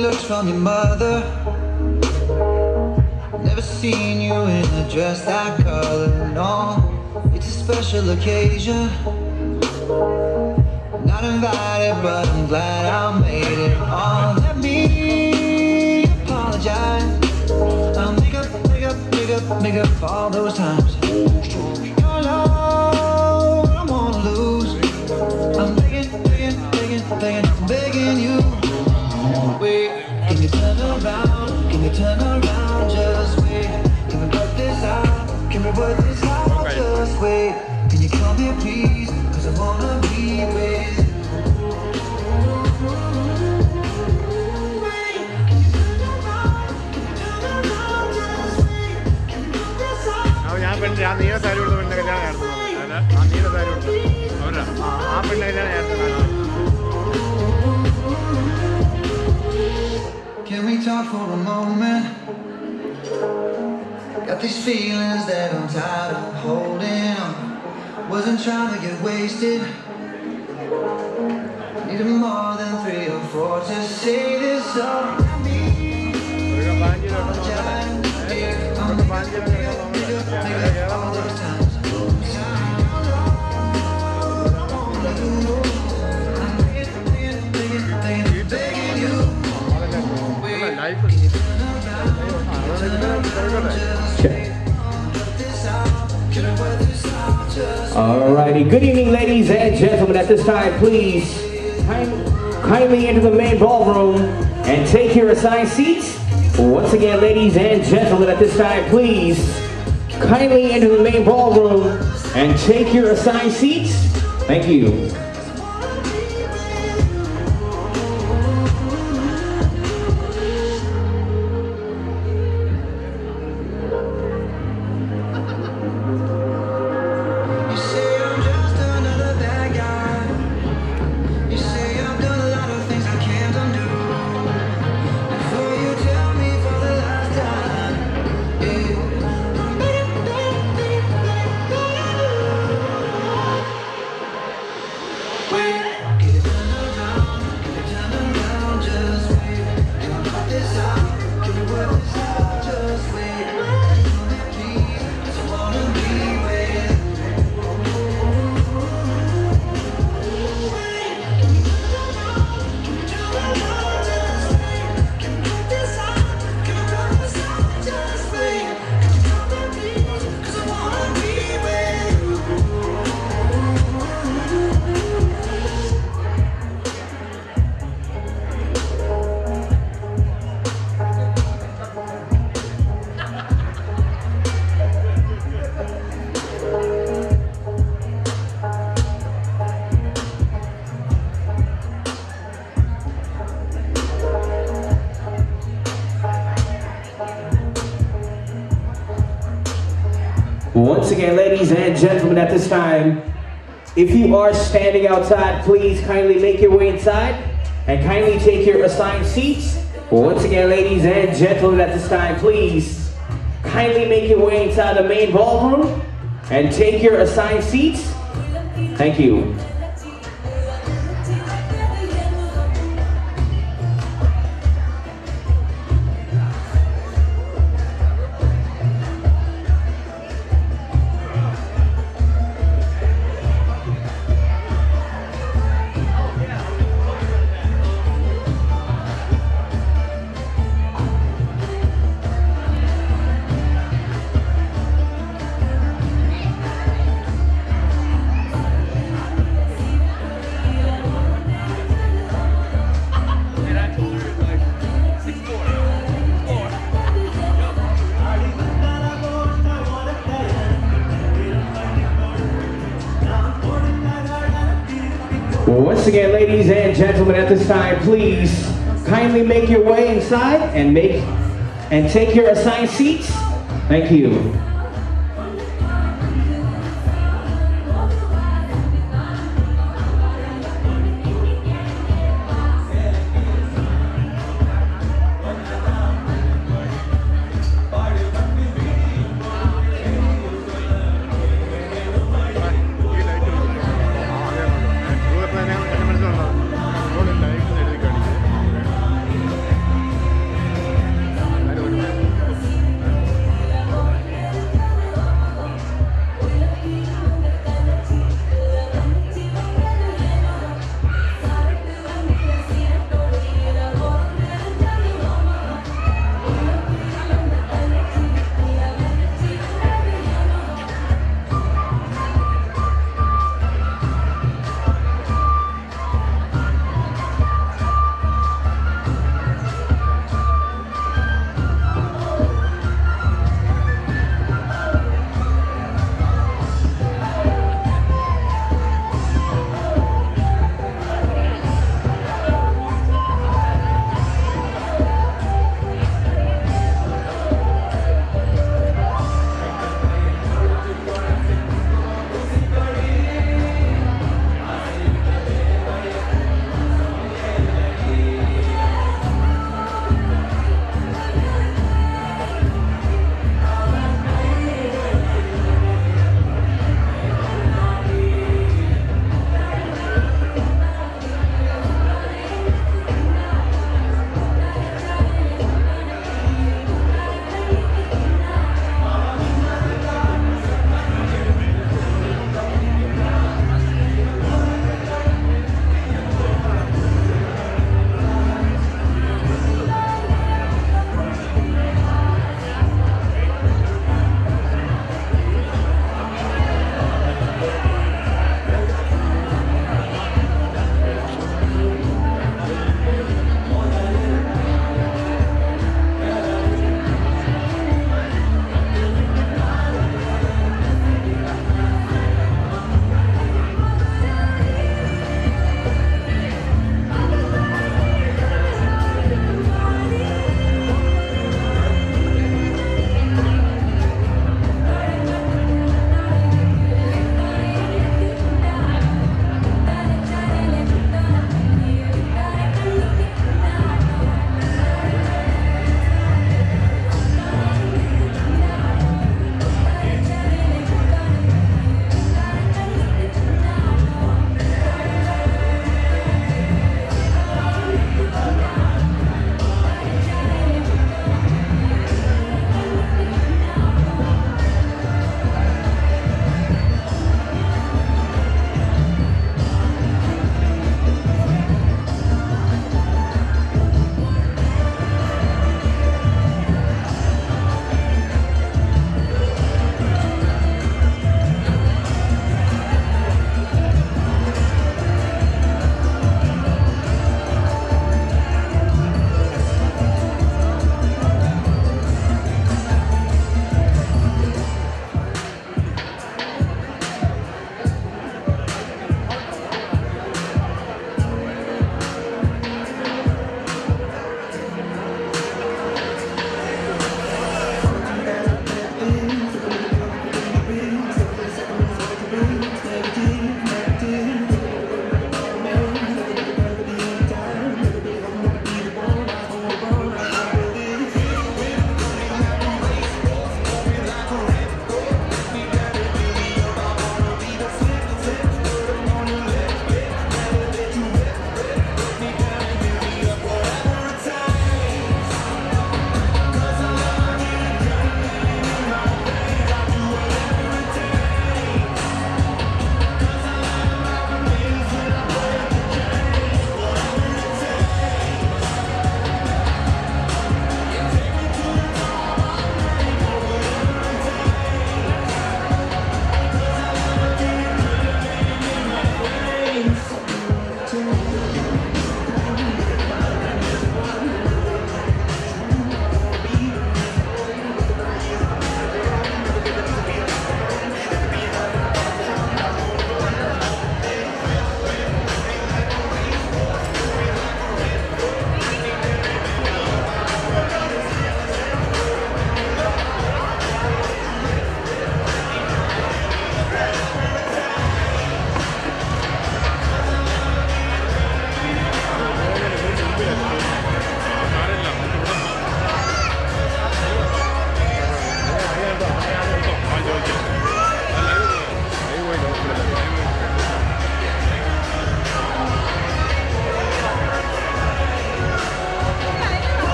looks from your mother. Never seen you in a dress that color, no. It's a special occasion. Not invited, but I'm glad I made it. Oh, let me apologize. I'll make up for all those times. Your love, I don't wanna lose. I'm begging you. Wait, can you turn around? Can you turn around? Just wait. Can we work this out? Can we work this out? Just wait. Can you come here, please? 'Cause I wanna be with you. Can we talk for a moment? Got these feelings that I'm tired of holding on. Wasn't trying to get wasted. Needed more than 3 or 4 to say this all. Alrighty, good evening, ladies and gentlemen. At this time, please kindly enter the main ballroom and take your assigned seats. Once again, ladies and gentlemen, at this time, please kindly enter the main ballroom and take your assigned seats. Thank you. Once again, ladies and gentlemen, at this time, if you are standing outside, please kindly make your way inside and kindly take your assigned seats. Once again, ladies and gentlemen, at this time, please kindly make your way inside the main ballroom and take your assigned seats. Thank you. Once again, ladies and gentlemen, at this time, please kindly make your way inside and take your assigned seats. Thank you.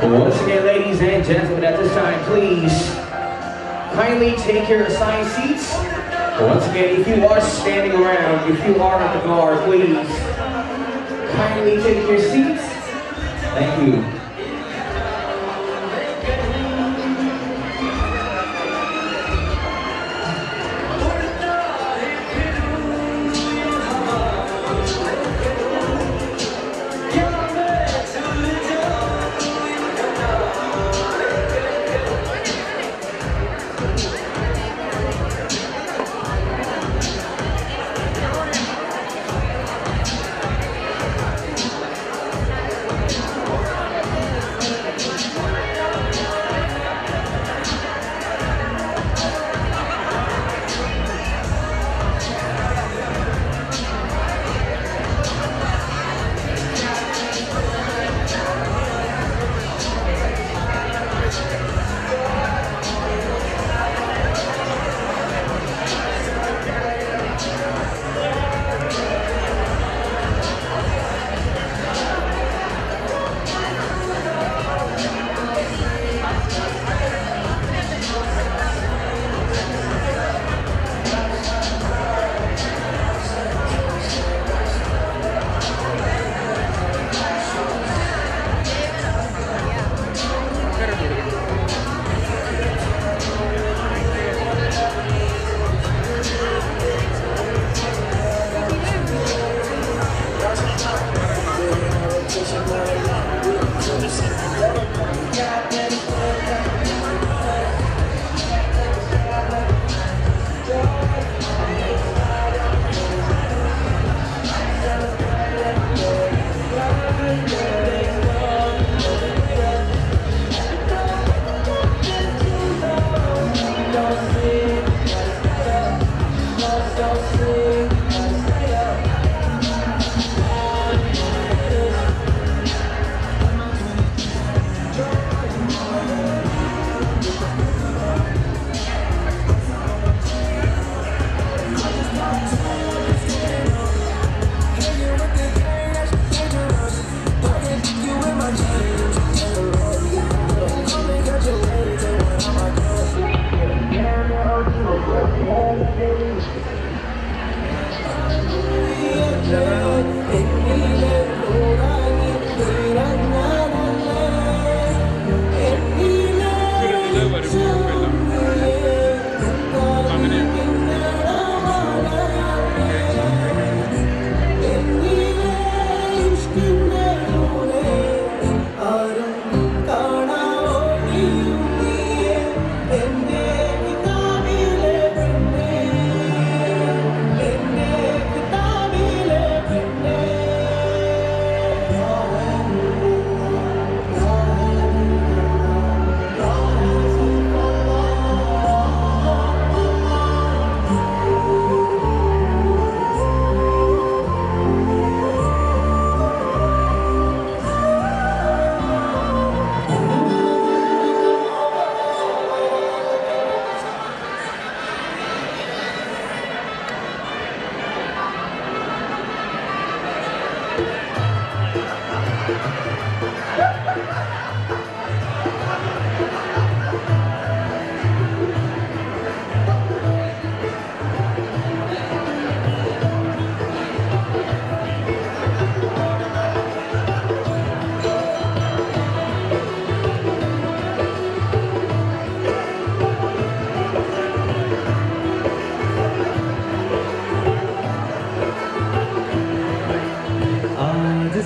Once again, ladies and gentlemen, at this time, please kindly take your assigned seats. Once again, if you are standing around, if you are at the bar, please kindly take your seats. Thank you.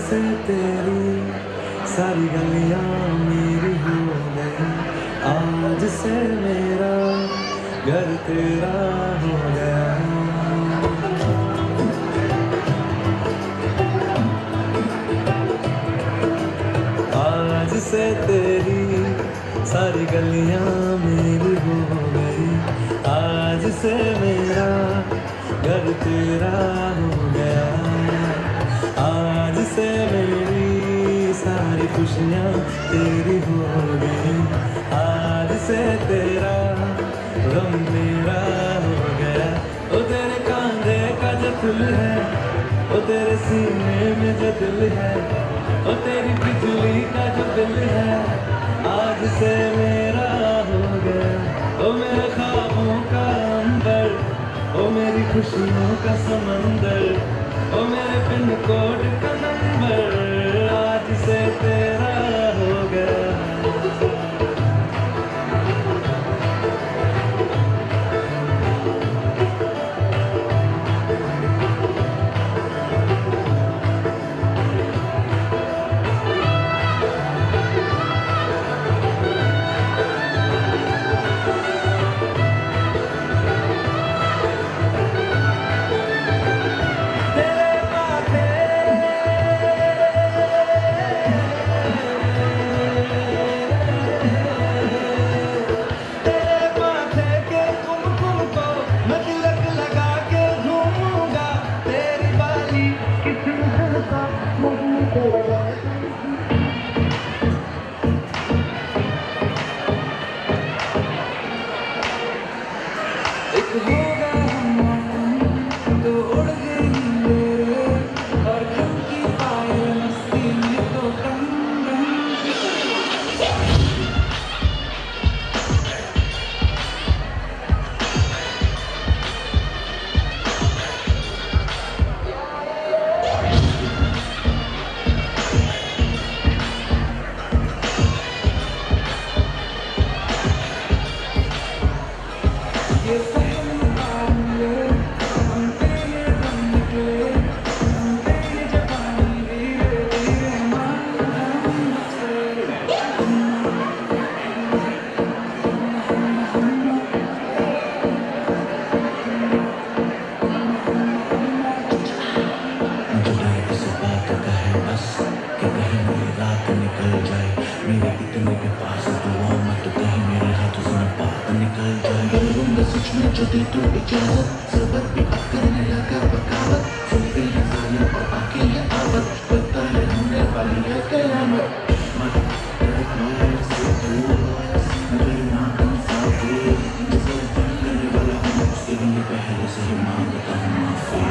से तेरी सारी गलियां मेरी हो गई, आज से मेरा घर तेरा हो गया। आज से तेरी सारी गलियां मेरी हो गई, आज से मेरा घर तेरा हो गया। आज से मेरी सारी खुशियाँ तेरी हो गई, आज से तेरा गम मेरा हो गया। ओ तेरे कांधे का जो दिल है, ओ तेरे सीने में जो दिल है, ओ तेरी बिजली का जो दिल है, से मेरा हो गया ओ मेरे ख्वाबों का अंबर, ओ मेरी खुशियों का समंदर, ओ मेरे पिन कोड का नंबर, आज से तेरा हो गया। जो दी तू इजाजत सबक भी अब करने लगा बगावत, सुन गई है जालिम और आके है आफत, पता है होने वाली है कयामत। मत डर से दूर मेरे नाम साथी, जिसे करने वाला हूँ उसके लिए पहले से ही मांगता हूँ माफी।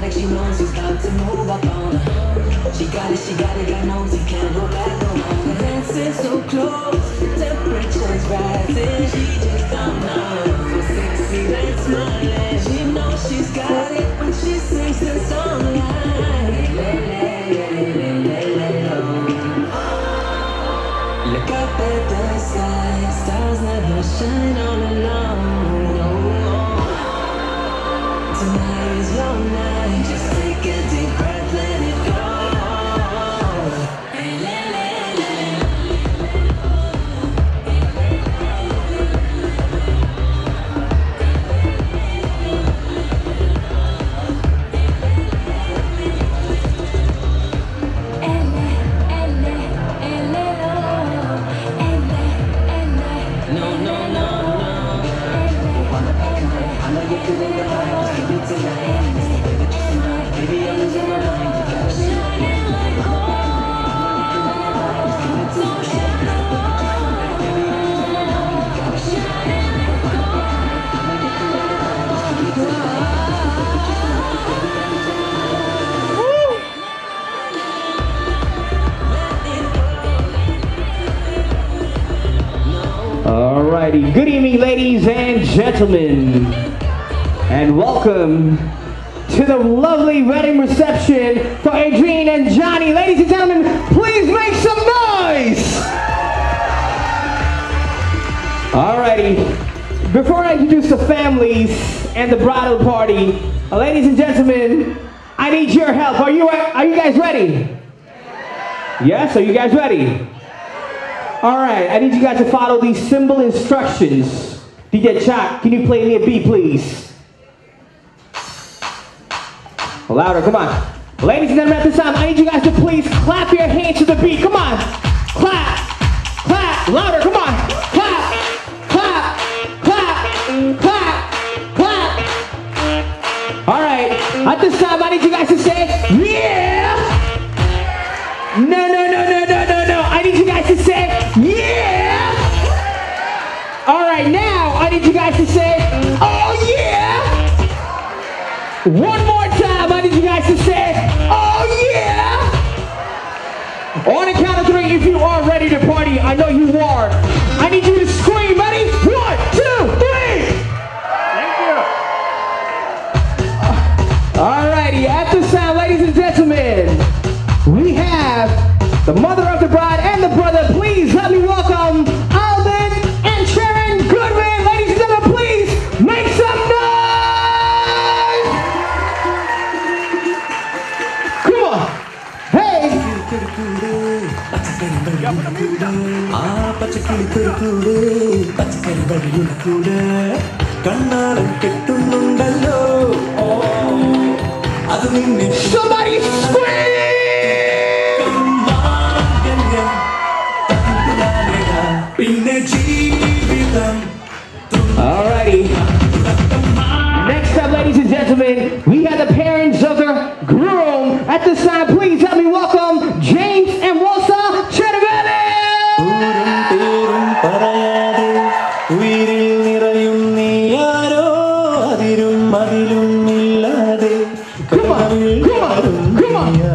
She knows she's got to move up on her. She got it, God knows he can't go back no more. Dancing so close, temperature's rising. She just don't know, so sexy, that's smiling. She knows she's got it when she sings this song like look up at the sky, stars never shine all alone. Tonight is your night, just take a deep breath, let it go. Alrighty, good evening ladies and gentlemen, and welcome to the lovely wedding reception for Adrienne and Johnny. Ladies and gentlemen, please make some noise! Alrighty, before I introduce the families and the bridal party, ladies and gentlemen, I need your help. Are you guys ready? Yes, are you guys ready? Alright, I need you guys to follow these simple instructions. DJ Chak, can you play me a beat, please? Louder, come on. Ladies and gentlemen, at this time, I need you guys to please clap your hands to the beat. Come on. Clap. Clap. Louder, come on. Clap. Clap. Clap. Clap. Clap. Alright, at this time, I need you guys to say, yeah! No. I need you guys to say, yeah! Alright, now I need you guys to say, oh yeah! One more time, I need you guys to say, oh yeah! On the count of three, if you are ready to party, I know you are. I need you to scream, ready? 1, 2, 3! Thank you. Alrighty, at this time, ladies and gentlemen, we have the mother of the bride and the brother. Please let me welcome Alvin and Sharon Goodwin. Ladies and gentlemen, please make some noise! Come on. Hey! Somebody scream! Alrighty. Next up, ladies and gentlemen, we have the parents of the groom. At this time, please help me welcome James and Walsa Chervelle. Come on.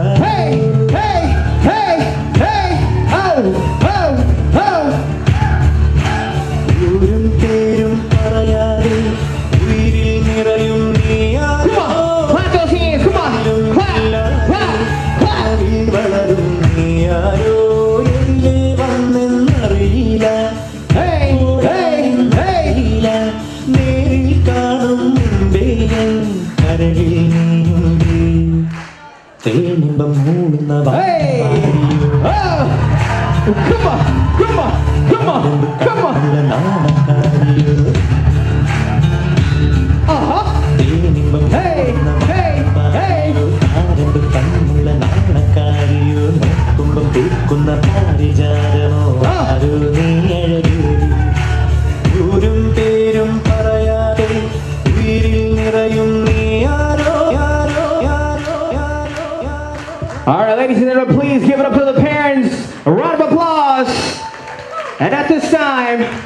time,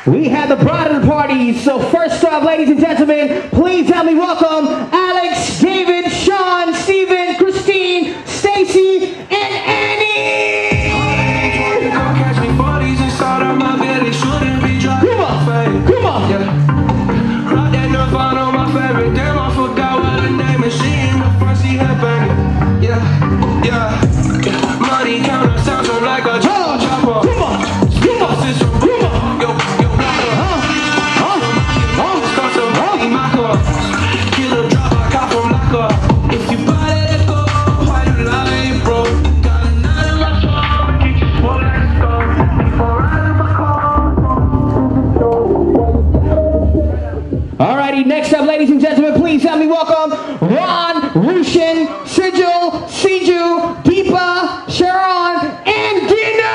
we have the bride of the party. So first off, ladies and gentlemen, please help me welcome Alex, David, Sean, Steven, Christine, Stacy, and Annie. Catch me 40s inside of my belly, shouldn't be dropping. Come on. Yeah. Rock that Nirvana on my favorite. Damn, I forgot what her name is. She in the front seat headbanging. Yeah. Money counter sounds like a chopper. Come on. If you buy it, go. Why you lying, bro? Got a nut in my phone. Keep you full like a stone. Before I let my car. Alrighty, next up, ladies and gentlemen, please help me welcome Ron, Rushin, Sijil, Siju, Deepa, Sharon, and Dino!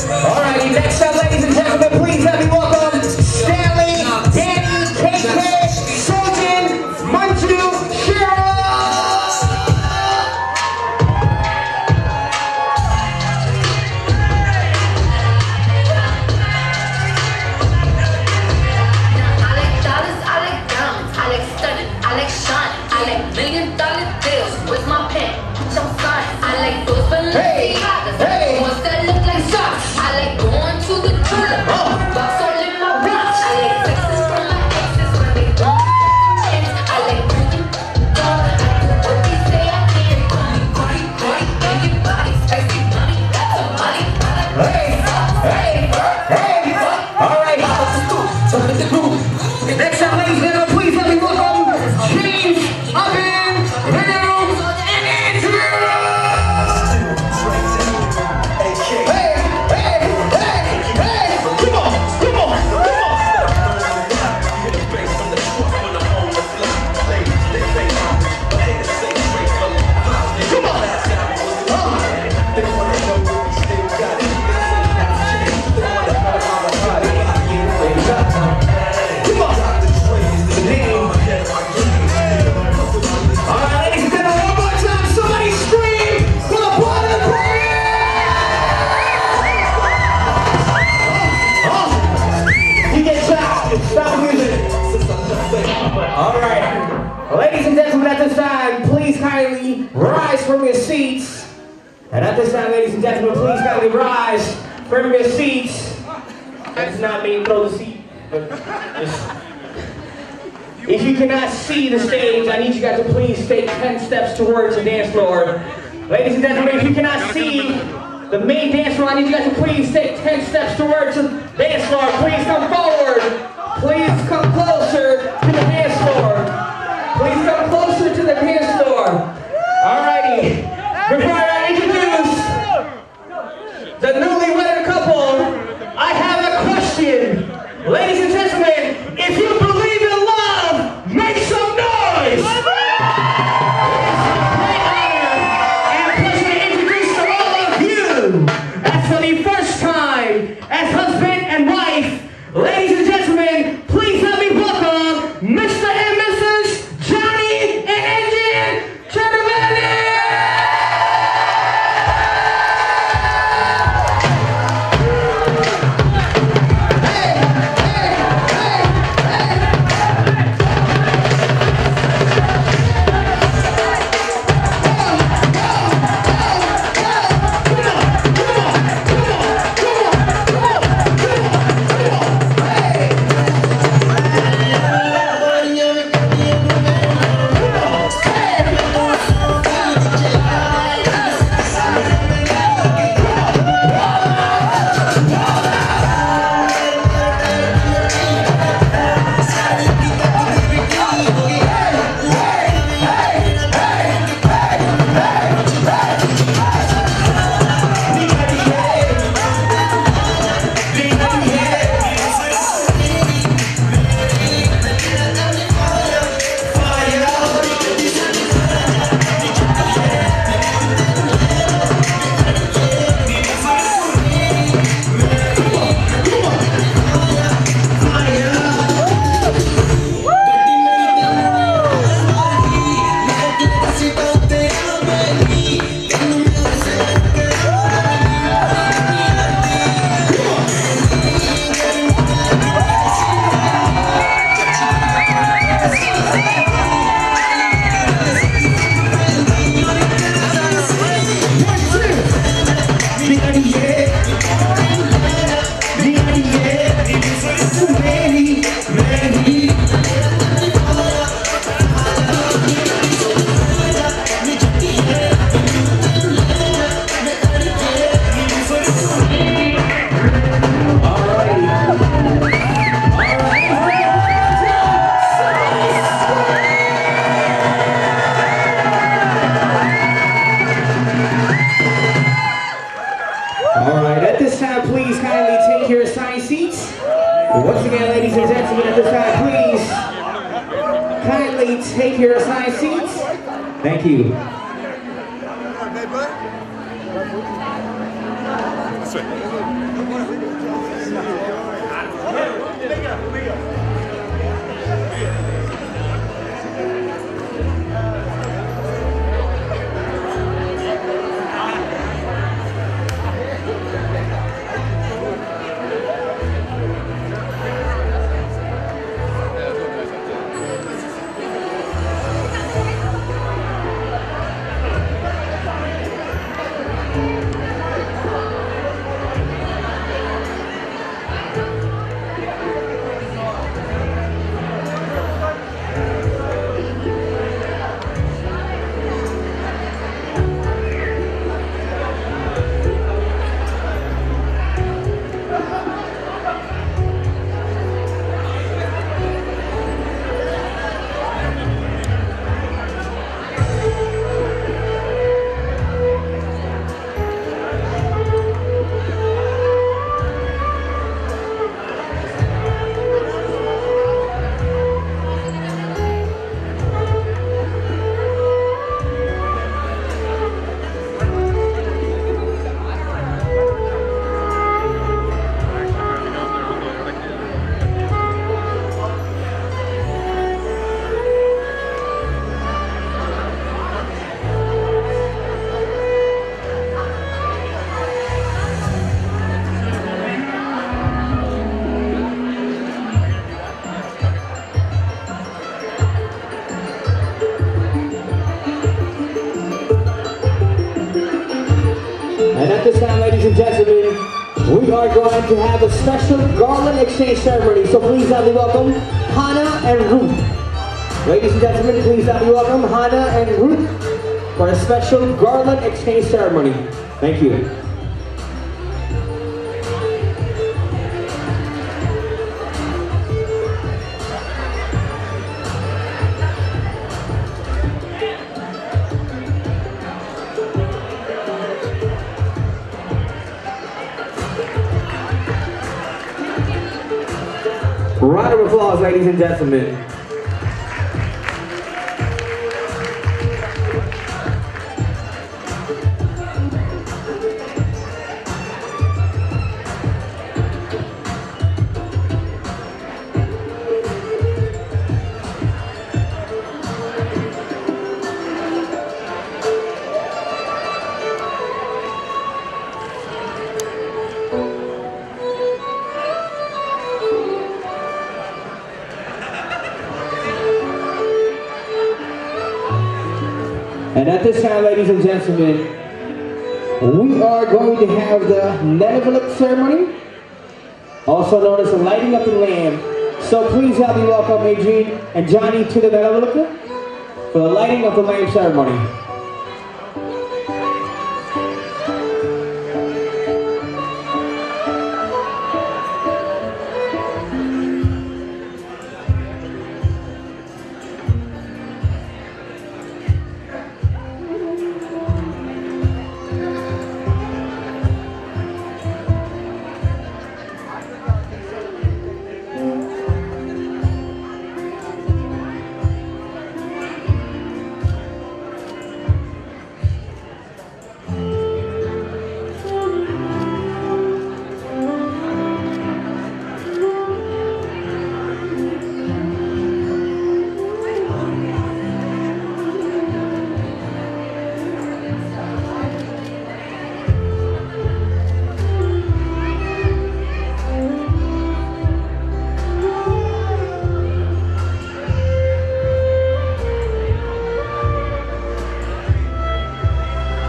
Alrighty, next up, ladies and gentlemen, please help me welcome Stanley, Danny, KK, Sojan, Manju, Cheryl! I like dollars, I like diamonds, I like stunning, I like shining, I like $1 million deals with my pen, put your sign. I like those Balenciagas, ones that look like socks. I like going to the jeweler, box all in my watch. I like texts from my exes when they don't chance. I like moving dog, I do what they say I can. Call me Cardi, anybody, spicy money, that's a money. Alright, next up, ladies and gentlemen, please help me welcome James, Evan, Randall, and Andrew! Ladies and gentlemen, at this time, please kindly rise from your seats. And at this time, ladies and gentlemen, please kindly rise from your seats. That does not mean throw the seat, but just... If you cannot see the stage, I need you guys to please take 10 steps towards the dance floor. Ladies and gentlemen, if you cannot see the main dance floor, I need you guys to please take 10 steps towards the dance floor. Please come forward. Please come closer to the dance floor. Please come closer to the dance floor. Alrighty. Before I introduce the newly wedded couple, I have a question. Ladies and gentlemen, if you believe in love, make some noise! It's a great honor and pleasure to introduce to all of you, as for the first time, as husband and wife, ladies and gentlemen, please help me welcome Mr. and Mrs. Johnny and Engine Chervani! Once again, ladies and gentlemen, at this time, please kindly take your assigned seats. Thank you. And at this time, ladies and gentlemen, we are going to have a special garland exchange ceremony. So please help me welcome Hannah and Ruth. Ladies and gentlemen, please help me welcome Hannah and Ruth for a special garland exchange ceremony. Thank you. Round of applause, ladies and gentlemen. And at this time, ladies and gentlemen, we are going to have the Nenevaluk ceremony, also known as the lighting of the lamp. So please help me welcome Adrian and Johnny to the Nenevaluk for the lighting of the lamp ceremony.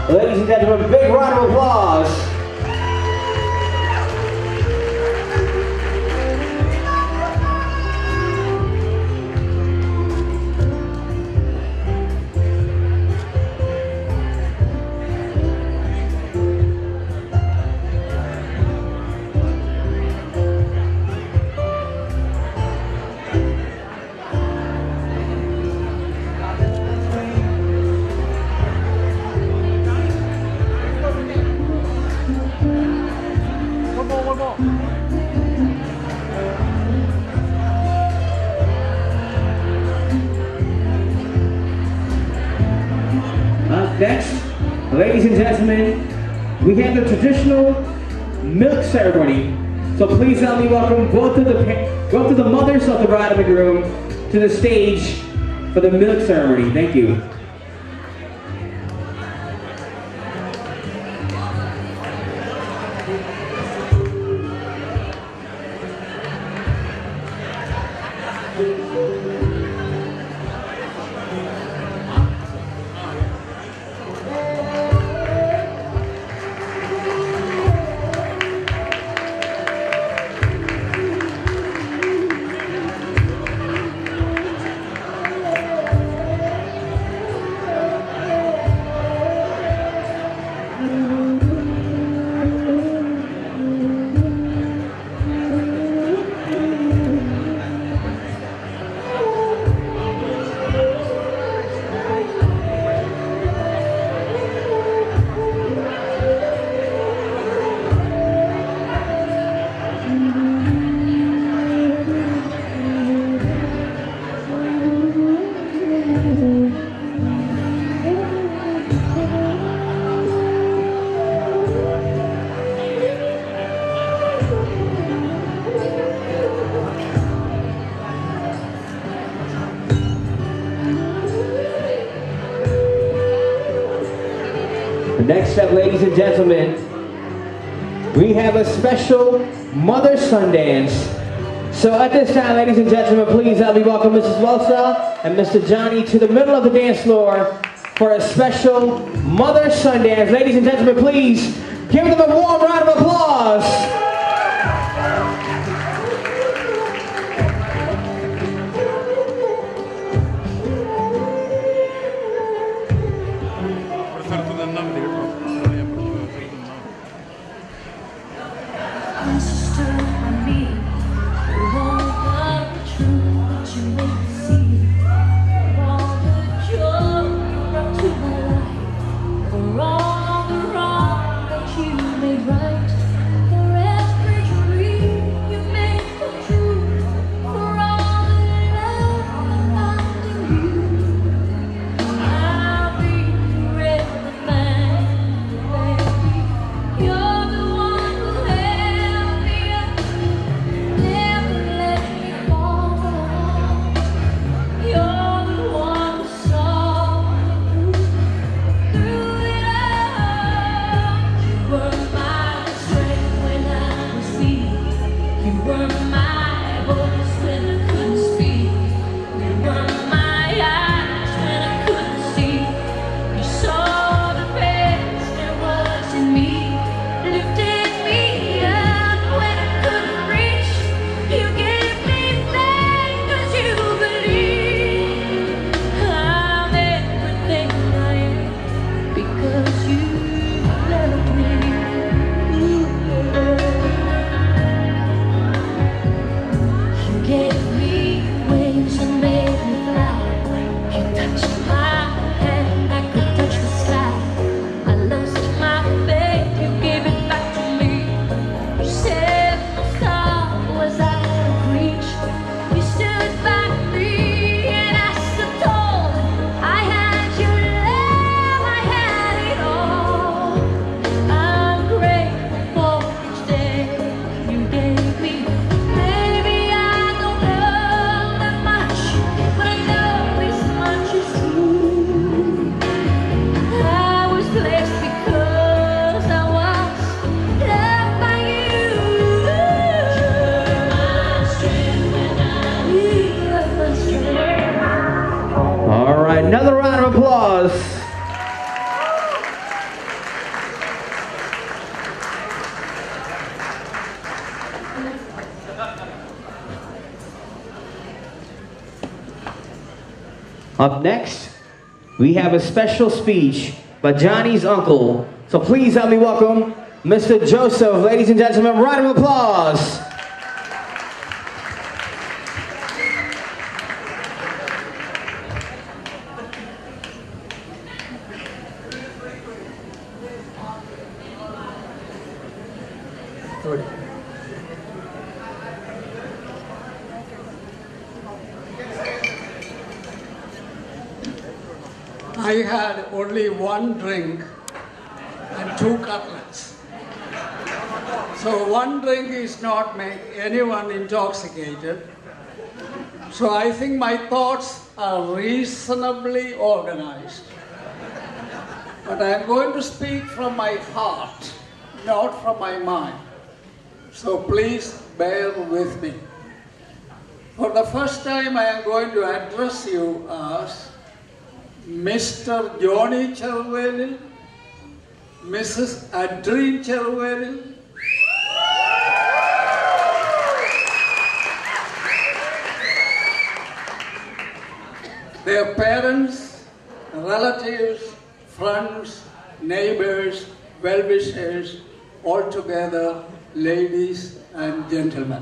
Ladies and gentlemen, a big round of applause. gentlemen, we have the traditional milk ceremony. So please help me welcome both of the mothers of the bride and the groom to the stage for the milk ceremony. Thank you. Next up, ladies and gentlemen, we have a special mother-son dance. So at this time, ladies and gentlemen, please help me welcome Mrs. Welsa and Mr. Johnny to the middle of the dance floor for a special mother-son dance. Ladies and gentlemen, please give them a warm round of applause. Another round of applause. Up next, we have a special speech by Johnny's uncle. So please help me welcome Mr. Joseph. Ladies and gentlemen, round of applause. I had only one drink 2 cutlets. So one drink is not make anyone intoxicated. So I think my thoughts are reasonably organized. But I am going to speak from my heart, not from my mind. So please bear with me. For the first time I am going to address you as Mr. Johnny Cherwell, Mrs. Adrien Cherwell, their parents, relatives, friends, neighbors, well-wishers, all together, ladies and gentlemen.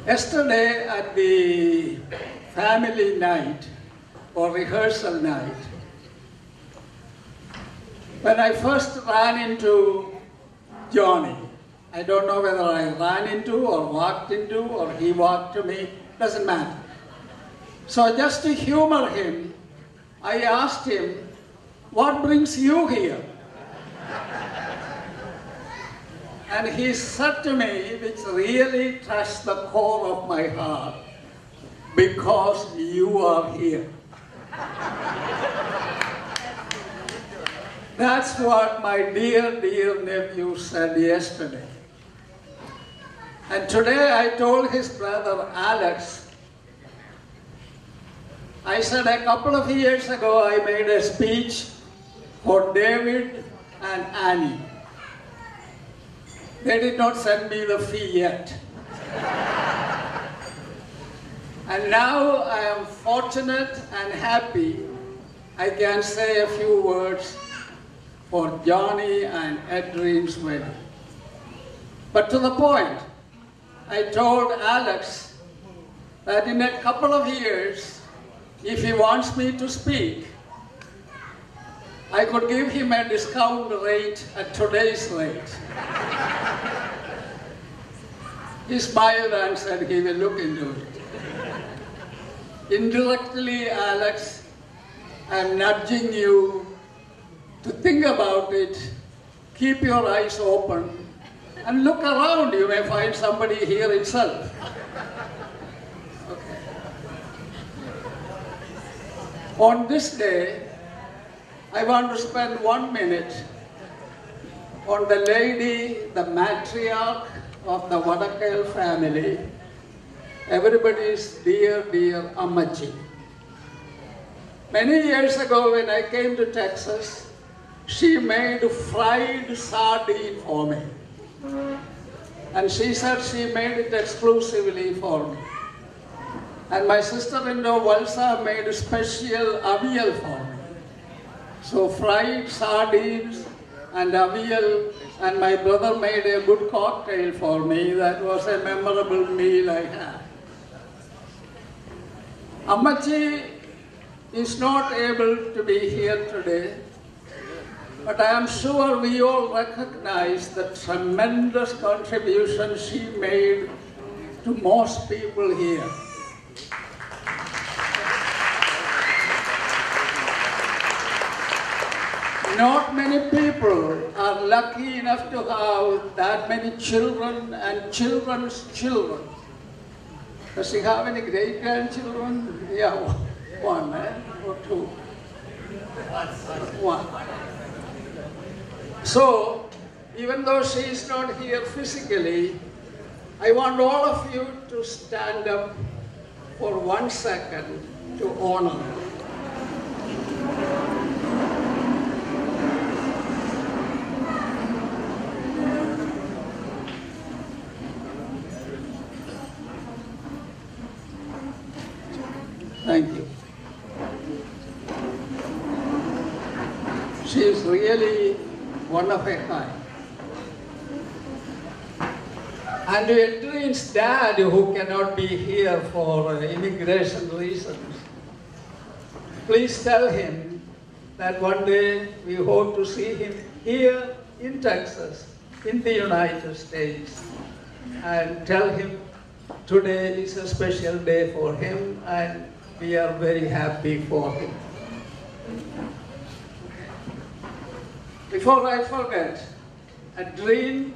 Yesterday at the family night or rehearsal night, when I first ran into Johnny, I don't know whether I ran into or walked into or he walked to me, doesn't matter. So just to humor him, I asked him, what brings you here? And he said to me, which really touched the core of my heart, because you are here. That's what my dear, dear nephew said yesterday. And today I told his brother Alex, I said a couple of years ago I made a speech for David and Annie. They did not send me the fee yet. And now I am fortunate and happy I can say a few words for Johnny and Adrien's wedding. But to the point, I told Alex that in a couple of years, if he wants me to speak, I could give him a discount rate at today's rate. He smiled and said he will look into it. Indirectly, Alex, I'm nudging you to think about it, keep your eyes open, and look around. You may find somebody here itself. Okay. On this day, I want to spend 1 minute on the lady, the matriarch of the Vadakal family, everybody's dear, dear Ammachi. Many years ago when I came to Texas, she made fried sardine for me. And she said she made it exclusively for me. And my sister-in-law Valsa made a special avial for me. So fried sardines and avial, and my brother made a good cocktail for me. That was a memorable meal I had. Ammachi is not able to be here today, but I am sure we all recognize the tremendous contribution she made to most people here. Not many people are lucky enough to have that many children and children's children. Does she have any great-grandchildren? Yeah, one, or two? One. So, even though she is not here physically, I want all of you to stand up for 1 second to honor her. Thank you. She is really one of a kind. And to Adrien's dad, who cannot be here for immigration reasons, please tell him that one day we hope to see him here in Texas, in the United States, and tell him today is a special day for him and we are very happy for him. Before I forget, a dream,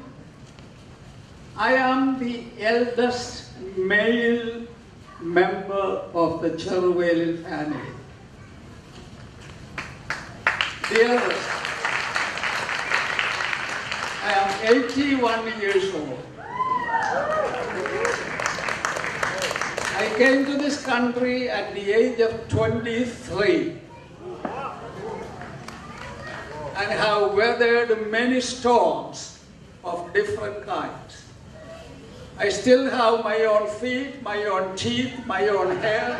I am the eldest male member of the Cheruvale family. Dearest, I am 81 years old. I came to this country at the age of 23 and have weathered many storms of different kinds. I still have my own feet, my own teeth, my own hair.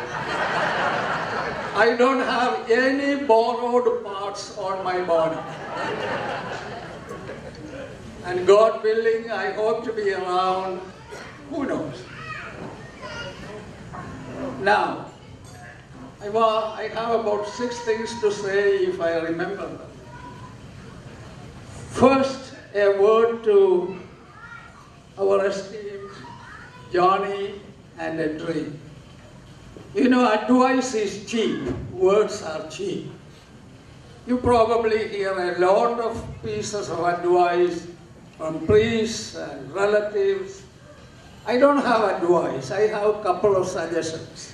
I don't have any borrowed parts on my body. And God willing, I hope to be around, who knows. Now, I have about 6 things to say if I remember them. First, a word to our esteemed Johnny and a dream. You know, advice is cheap, words are cheap. You probably hear a lot of pieces of advice from priests and relatives. I don't have advice, I have a couple of suggestions.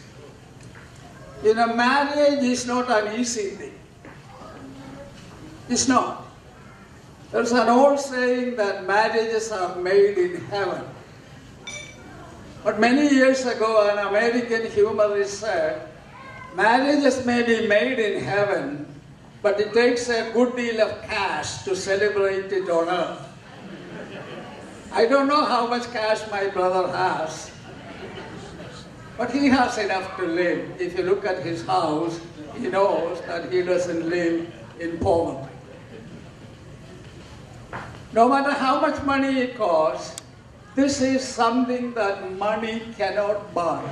You know, marriage is not an easy thing. It's not. There's an old saying that marriages are made in heaven. But many years ago, an American humorist said, marriages may be made in heaven, but it takes a good deal of cash to celebrate it on earth. I don't know how much cash my brother has, but he has enough to live. If you look at his house, he knows that he doesn't live in poverty. No matter how much money it costs, this is something that money cannot buy.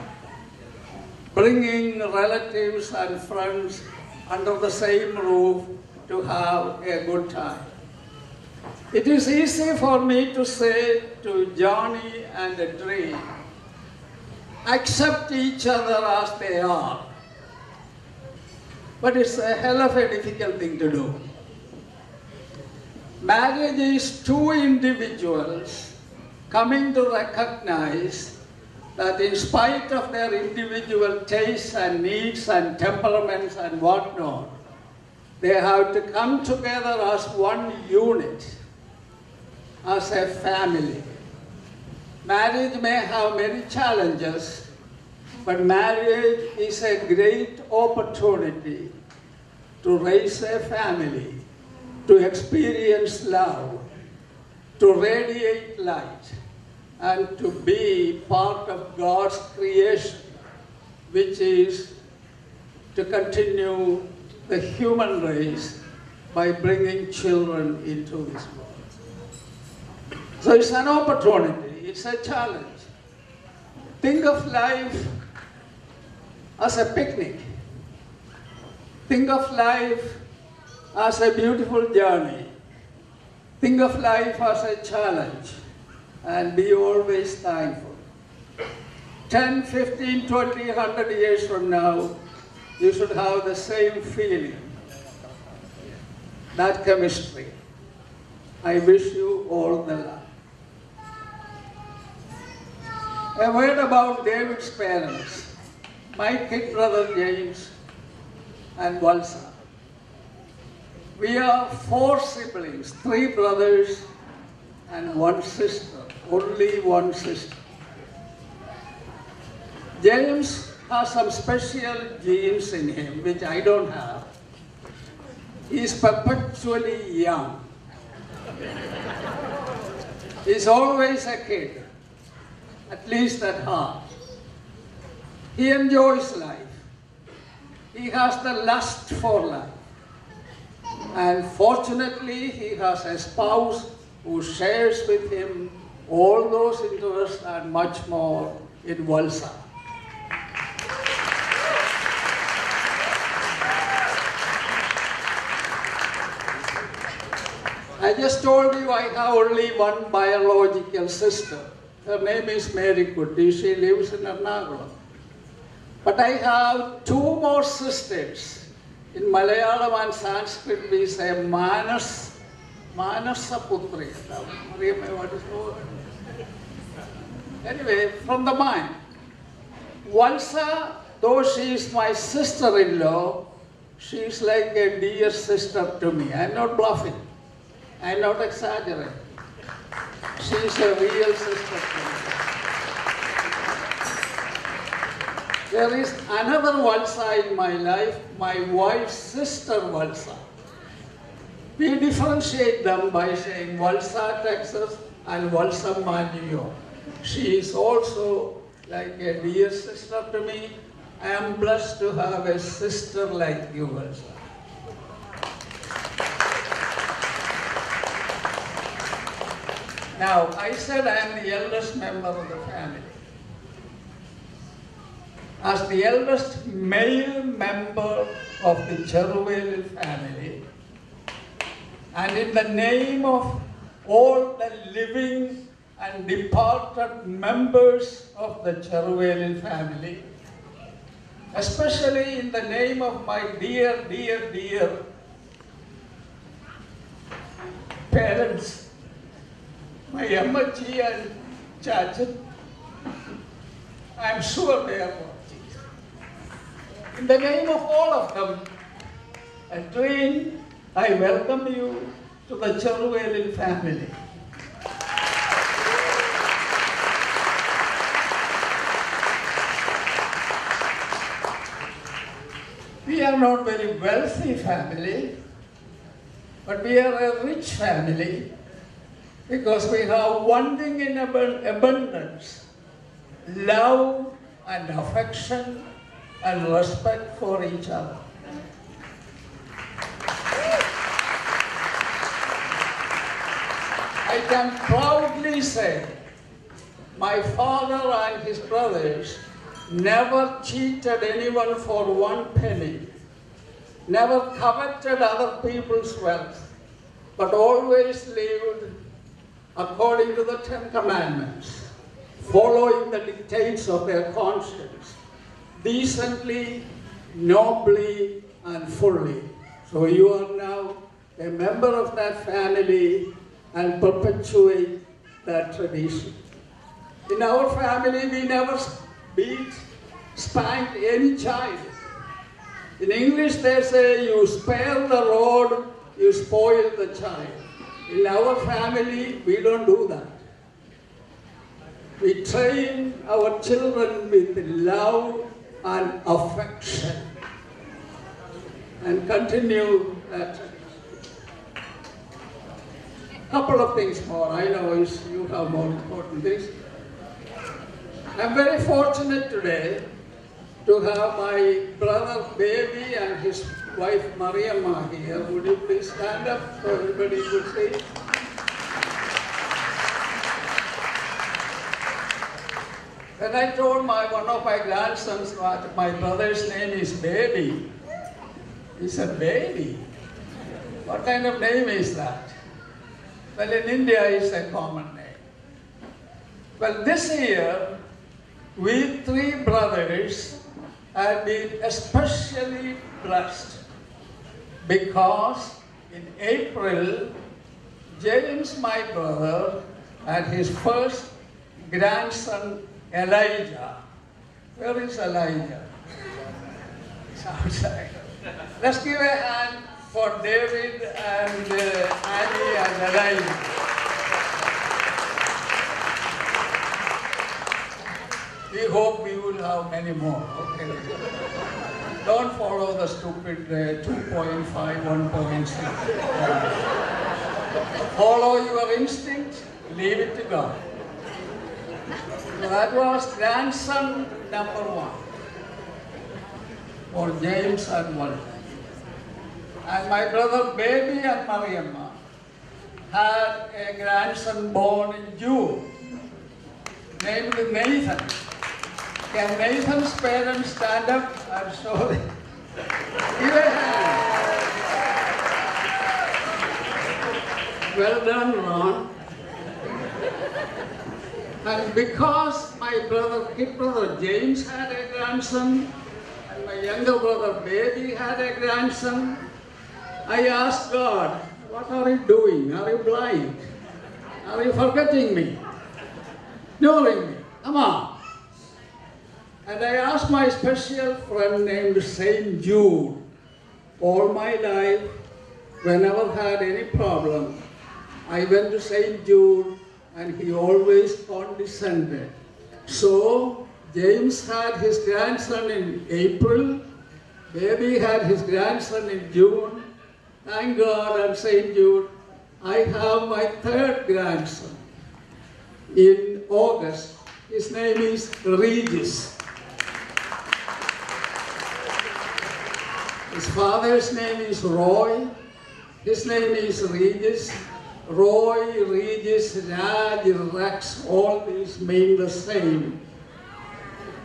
Bringing relatives and friends under the same roof to have a good time. It is easy for me to say to Johnny and a dream, accept each other as they are. But it's a hell of a difficult thing to do. Marriage is two individuals coming to recognize that in spite of their individual tastes and needs and temperaments and whatnot, they have to come together as one unit, as a family. Marriage may have many challenges, but marriage is a great opportunity to raise a family, to experience love, to radiate light, and to be part of God's creation, which is to continue the human race by bringing children into this world. So it's an opportunity, it's a challenge. Think of life as a picnic. Think of life as a beautiful journey. Think of life as a challenge and be always thankful. 10, 15, 20, 100 years from now, you should have the same feeling, that chemistry. I wish you all the luck. A word about David's parents, my kid brother James and Valsa. We are 4 siblings, 3 brothers and 1 sister, only 1 sister. James has some special genes in him, which I don't have. He is perpetually young. He's always a kid, at least at heart. He enjoys life. He has the lust for life. And fortunately, he has a spouse who shares with him all those interests and much more in Valsa. I just told you I have only 1 biological sister. Her name is Mary Kutti. She lives in Ernakulam. But I have 2 more sisters. In Malayalam and Sanskrit we say Manas Manasaputri. What is the word? Anyway, from the mind. Valsa, though she is my sister-in-law, she is like a dear sister to me. I am not bluffing. I am not exaggerating. She is a real sister to me. There is another Valsa in my life, my wife's sister Valsa. We differentiate them by saying Valsa, Texas and Valsa, New York. She is also like a dear sister to me. I am blessed to have a sister like you, Valsa. Now, I said I am the eldest member of the family. As the eldest male member of the Cheruveli family, and in the name of all the living and departed members of the Cheruveli family, especially in the name of my dear, dear, dear parents, my Ammaji and Chachan, I am sure they are watching. In the name of all of them, I welcome you to the Cheruveli family. We are not very wealthy family, but we are a rich family because we have one thing in abundance: love and affection and respect for each other. I can proudly say my father and his brothers never cheated anyone for one penny, never coveted other people's wealth, but always lived according to the 10 Commandments, following the dictates of their conscience, decently, nobly, and fully. So you are now a member of that family and perpetuate that tradition. In our family, we never spanked any child. In English, they say, you spare the rod, you spoil the child. In our family, we don't do that. We train our children with love and affection and continue that. Couple of things more. I know you have more important things. I'm very fortunate today to have my brother Baby and his wife Mariamma here. Would you please stand up so everybody could see? When I told one of my grandsons that my brother's name is Baby, he said, Baby? What kind of name is that? Well, in India, it's a common name. Well, this year, we 3 brothers have been especially blessed because in April, James, my brother, had his first grandson, Elijah. Where is Elijah? He's outside. Let's give a hand for David and Annie and Elijah. We hope we will have many more. Okay. Don't follow the stupid 2.5, 1.6. Follow your instinct, leave it to God. So that was grandson number 1 for James and Walter. And my brother Baby and Mariamma had a grandson born in June, named Nathan. Can Nathan's parents stand up? I'm sorry. Give a hand. Well done, Ron. And because my big brother James had a grandson, and my younger brother Baby had a grandson, I asked God, what are you doing? Are you blind? Are you forgetting me? Ignoring me? Come on. And I asked my special friend named Saint Jude. All my life, whenever I had any problem, I went to Saint Jude and he always condescended. So, James had his grandson in April, baby had his grandson in June. Thank God and Saint Jude, I have my third grandson in August. His name is Regis. His father's name is Roy. His name is Regis. Roy, Regis, Raj, Rex, all these mean the same.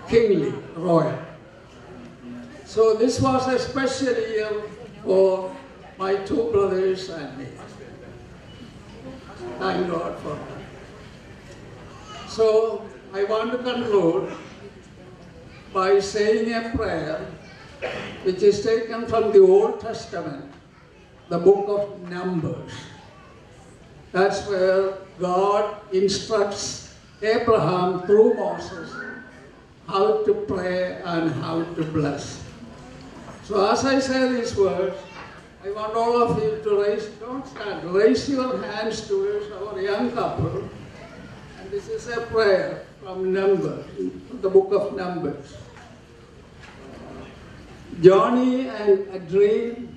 Kingly, royal. So this was a special year for my two brothers and me. Thank God for that. So I want to conclude by saying a prayer which is taken from the Old Testament, the book of Numbers. That's where God instructs Abraham through Moses how to pray and how to bless. So as I say these words, I want all of you to raise your hands towards our young couple. And this is a prayer from Numbers, the book of Numbers. Johnny and Adrienne,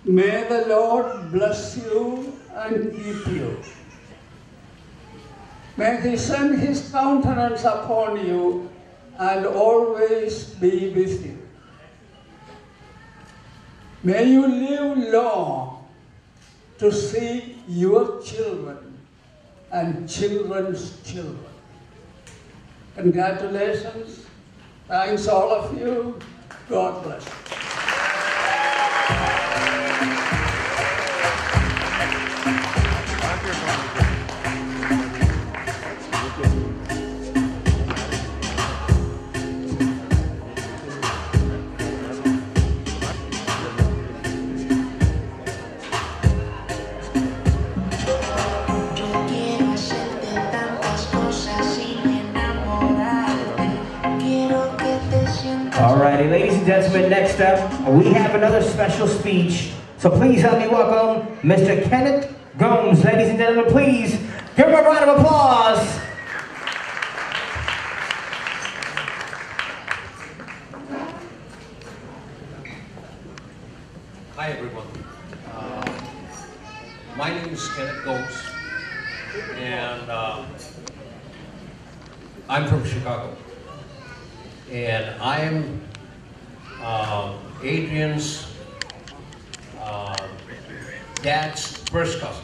may the Lord bless you and keep you. May He send His countenance upon you and always be with you. May you live long to see your children and children's children. Congratulations. Thanks all of you. God bless. Alrighty, ladies and gentlemen, next up, we have another special speech. So please help me welcome Mr. Kenneth Gomes. Ladies and gentlemen, please give him a round of applause. Hi everyone. My name is Kenneth Gomes, and I'm from Chicago. And I'm Adrian's dad's first cousin.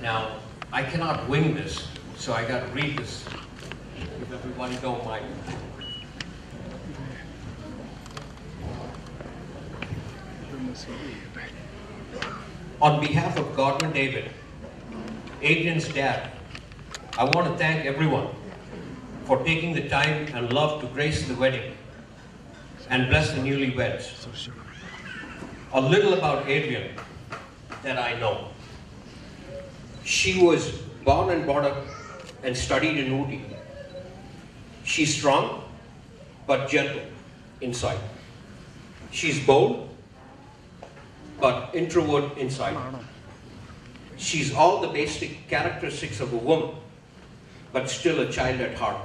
Now, I cannot wing this, so I got to read this, if everybody don't mind. On behalf of Godwin David, Adrian's dad, I want to thank everyone for taking the time and love to grace the wedding and bless the newlyweds. A little about Adrian that I know. She was born and brought up and studied in Ooty. She's strong, but gentle inside. She's bold, but introvert inside. She's all the basic characteristics of a woman, but still a child at heart.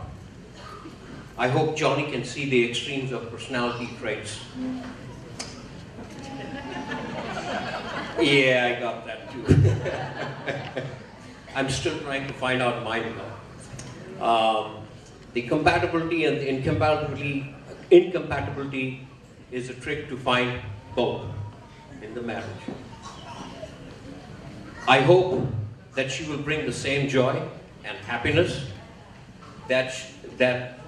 I hope Johnny can see the extremes of personality traits. Yeah, I got that too. I'm still trying to find out mine now. The compatibility and the incompatibility is a trick to find both in the marriage. I hope that she will bring the same joy and happiness that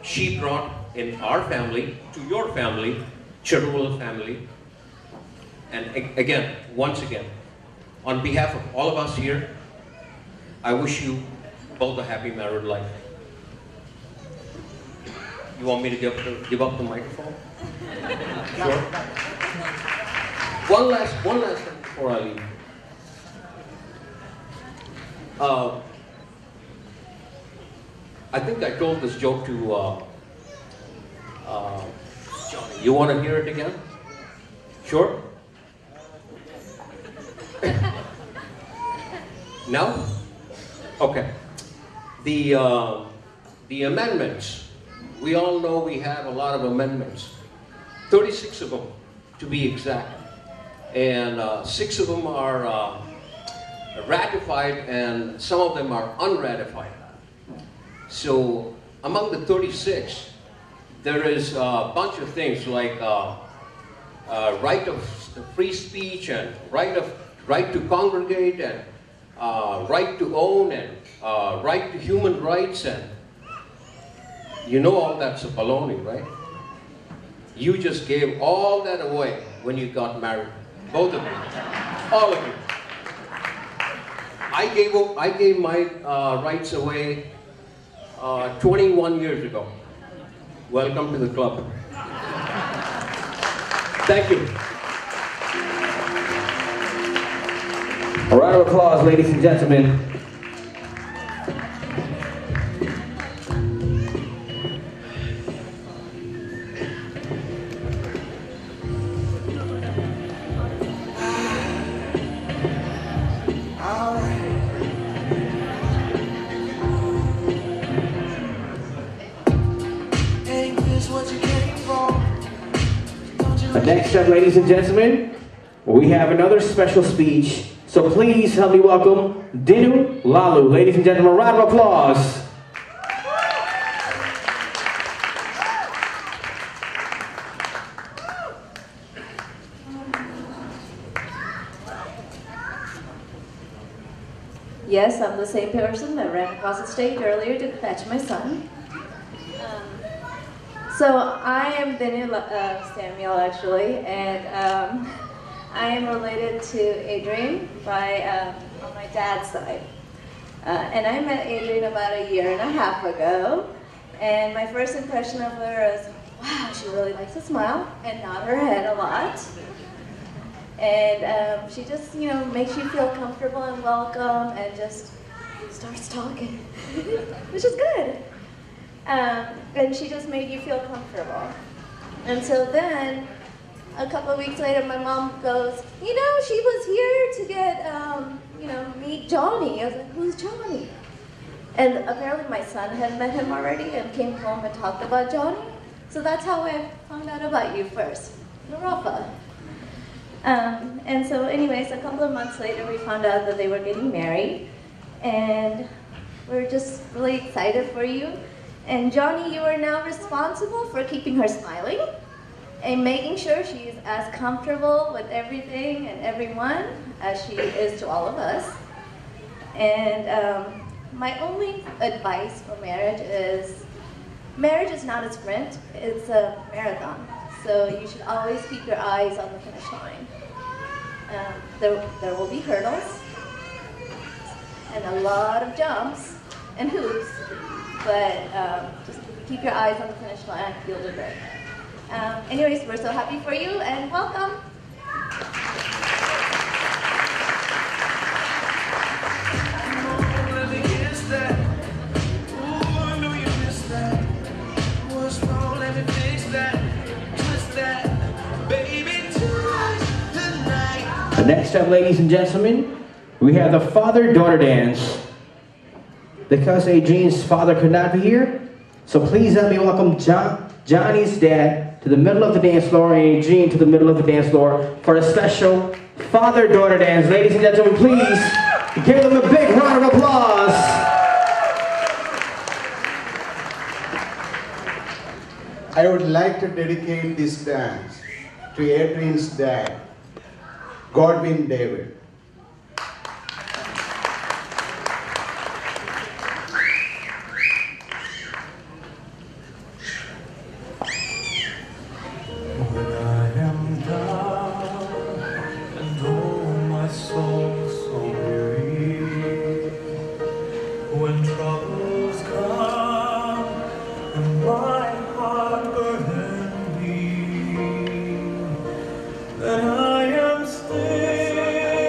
she brought in our family, to your family, Cherula family. And again, once again, on behalf of all of us here, I wish you both a happy married life. You want me to give up the microphone? Sure. One last thing before before I leave. I think I told this joke to Johnny. You want to hear it again? Sure? No? Okay. The amendments. We all know we have a lot of amendments. 36 of them, to be exact. And 6 of them are ratified and some of them are unratified. So among the 36, there is a bunch of things like right of free speech and right to congregate and right to own and right to human rights, and you know all that's a baloney, right? You just gave all that away when you got married, both of you, all of you. I gave my rights away 21 years ago. Welcome to the club. Thank you. A round of applause, ladies and gentlemen. Next up, ladies and gentlemen, we have another special speech. So please help me welcome Dinu Lalu. Ladies and gentlemen, a round of applause. Yes, I'm the same person that ran across the stage earlier to fetch my son. So I am Dinu Samuel, actually, and I am related to Adrian on my dad's side. And I met Adrian about 1.5 years ago, and my first impression of her is, wow, she really likes to smile and nod her head a lot. And she just, makes you feel comfortable and welcome and just starts talking, which is good. And she just made you feel comfortable. And so then, a couple of weeks later, my mom goes, she was here to get, meet Johnny. I was like, who's Johnny? And apparently my son had met him already and came home and talked about Johnny. So that's how I found out about you first, Rafa. And so anyways, a couple of months later, we found out that they were getting married. And we're just really excited for you. And Johnny, you are now responsible for keeping her smiling and making sure she's as comfortable with everything and everyone as she is to all of us. And my only advice for marriage is not a sprint, it's a marathon. So you should always keep your eyes on the finish line. There will be hurdles and a lot of jumps and hoops, but just keep your eyes on the finish line, you'll do great. Anyways, we're so happy for you, and welcome. Next up, ladies and gentlemen, we have the father-daughter dance. Because Adrian's father could not be here, so please help me welcome Johnny's dad to the middle of the dance floor and Adrian to the middle of the dance floor for a special father-daughter dance. Ladies and gentlemen, please give them a big round of applause. I would like to dedicate this dance to Adrian's dad, Godwin David. Then I am still.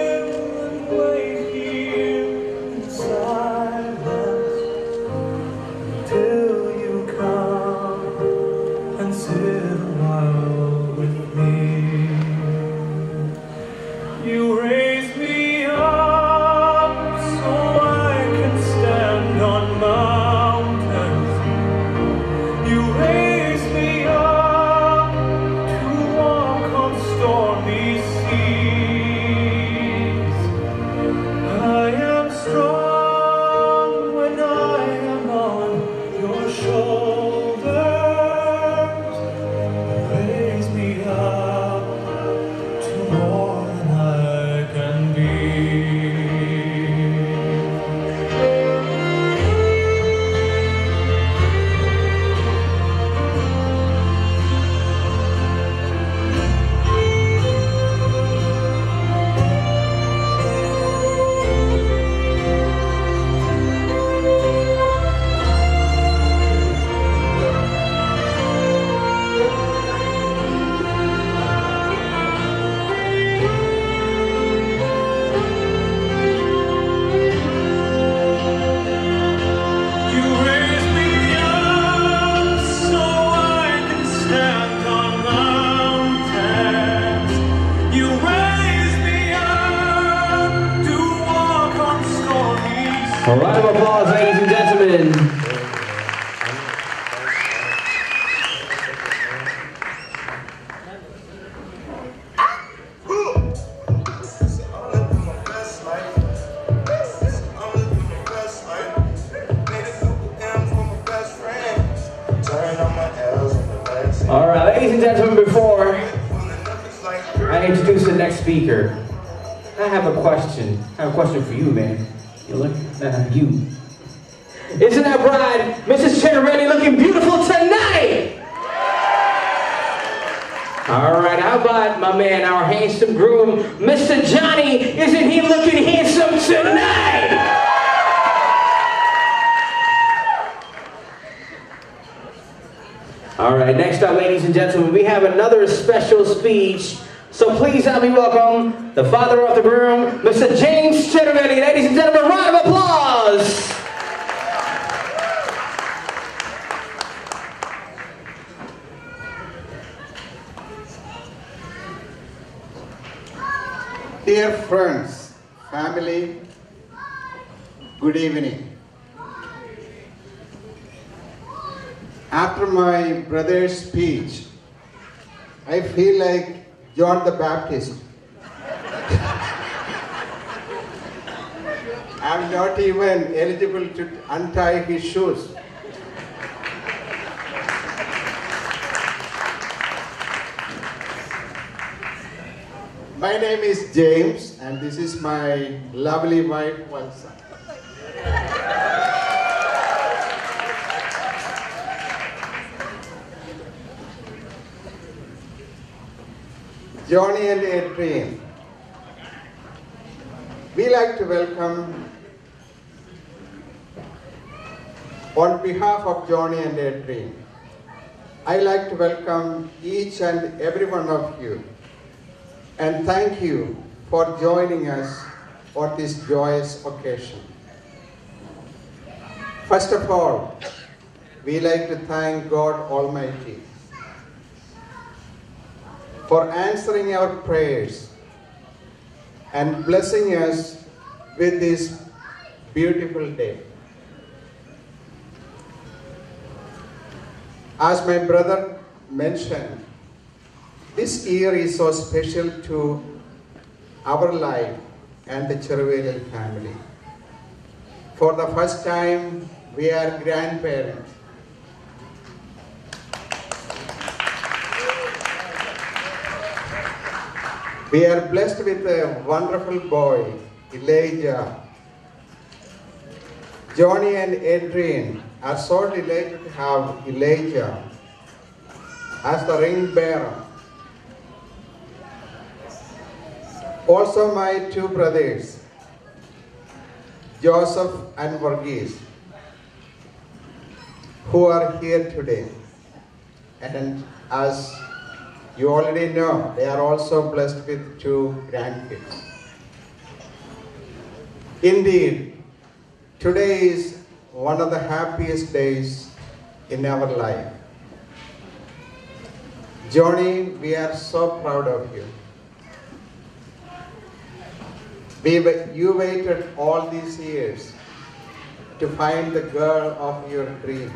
A round of applause, ladies and gentlemen. All right, ladies and gentlemen, before I introduce the next speaker, I have a question. I have a question for you, man. You look, you. Isn't that bride, Mrs. Chinarelli, looking beautiful tonight? All right, how about my man, our handsome groom, Mr. Johnny? Isn't he looking handsome tonight? All right, next up, ladies and gentlemen, we have another special speech. So please help me welcome the father of the groom, Mr. James Chinarelli. Ladies and gentlemen, round of applause. Dear friends, family, good evening. After my brother's speech, I feel like John the Baptist. I'm not even eligible to untie his shoes. My name is James, and this is my lovely wife, Walsa. Johnny and Adrian, we like to welcome, on behalf of Johnny and Adrian, I like to welcome each and every one of you and thank you for joining us for this joyous occasion. First of all, we like to thank God Almighty for answering our prayers and blessing us with this beautiful day. As my brother mentioned, this year is so special to our life and the Cheruvelian family. For the first time, we are grandparents. We are blessed with a wonderful boy, Elijah. Johnny and Adrian are so delighted to have Elijah as the ring bearer. Also my two brothers, Joseph and Varghese, who are here today. And as you already know, they are also blessed with two grandkids. Indeed, today is one of the happiest days in our life. Johnny, we are so proud of you. You waited all these years to find the girl of your dreams.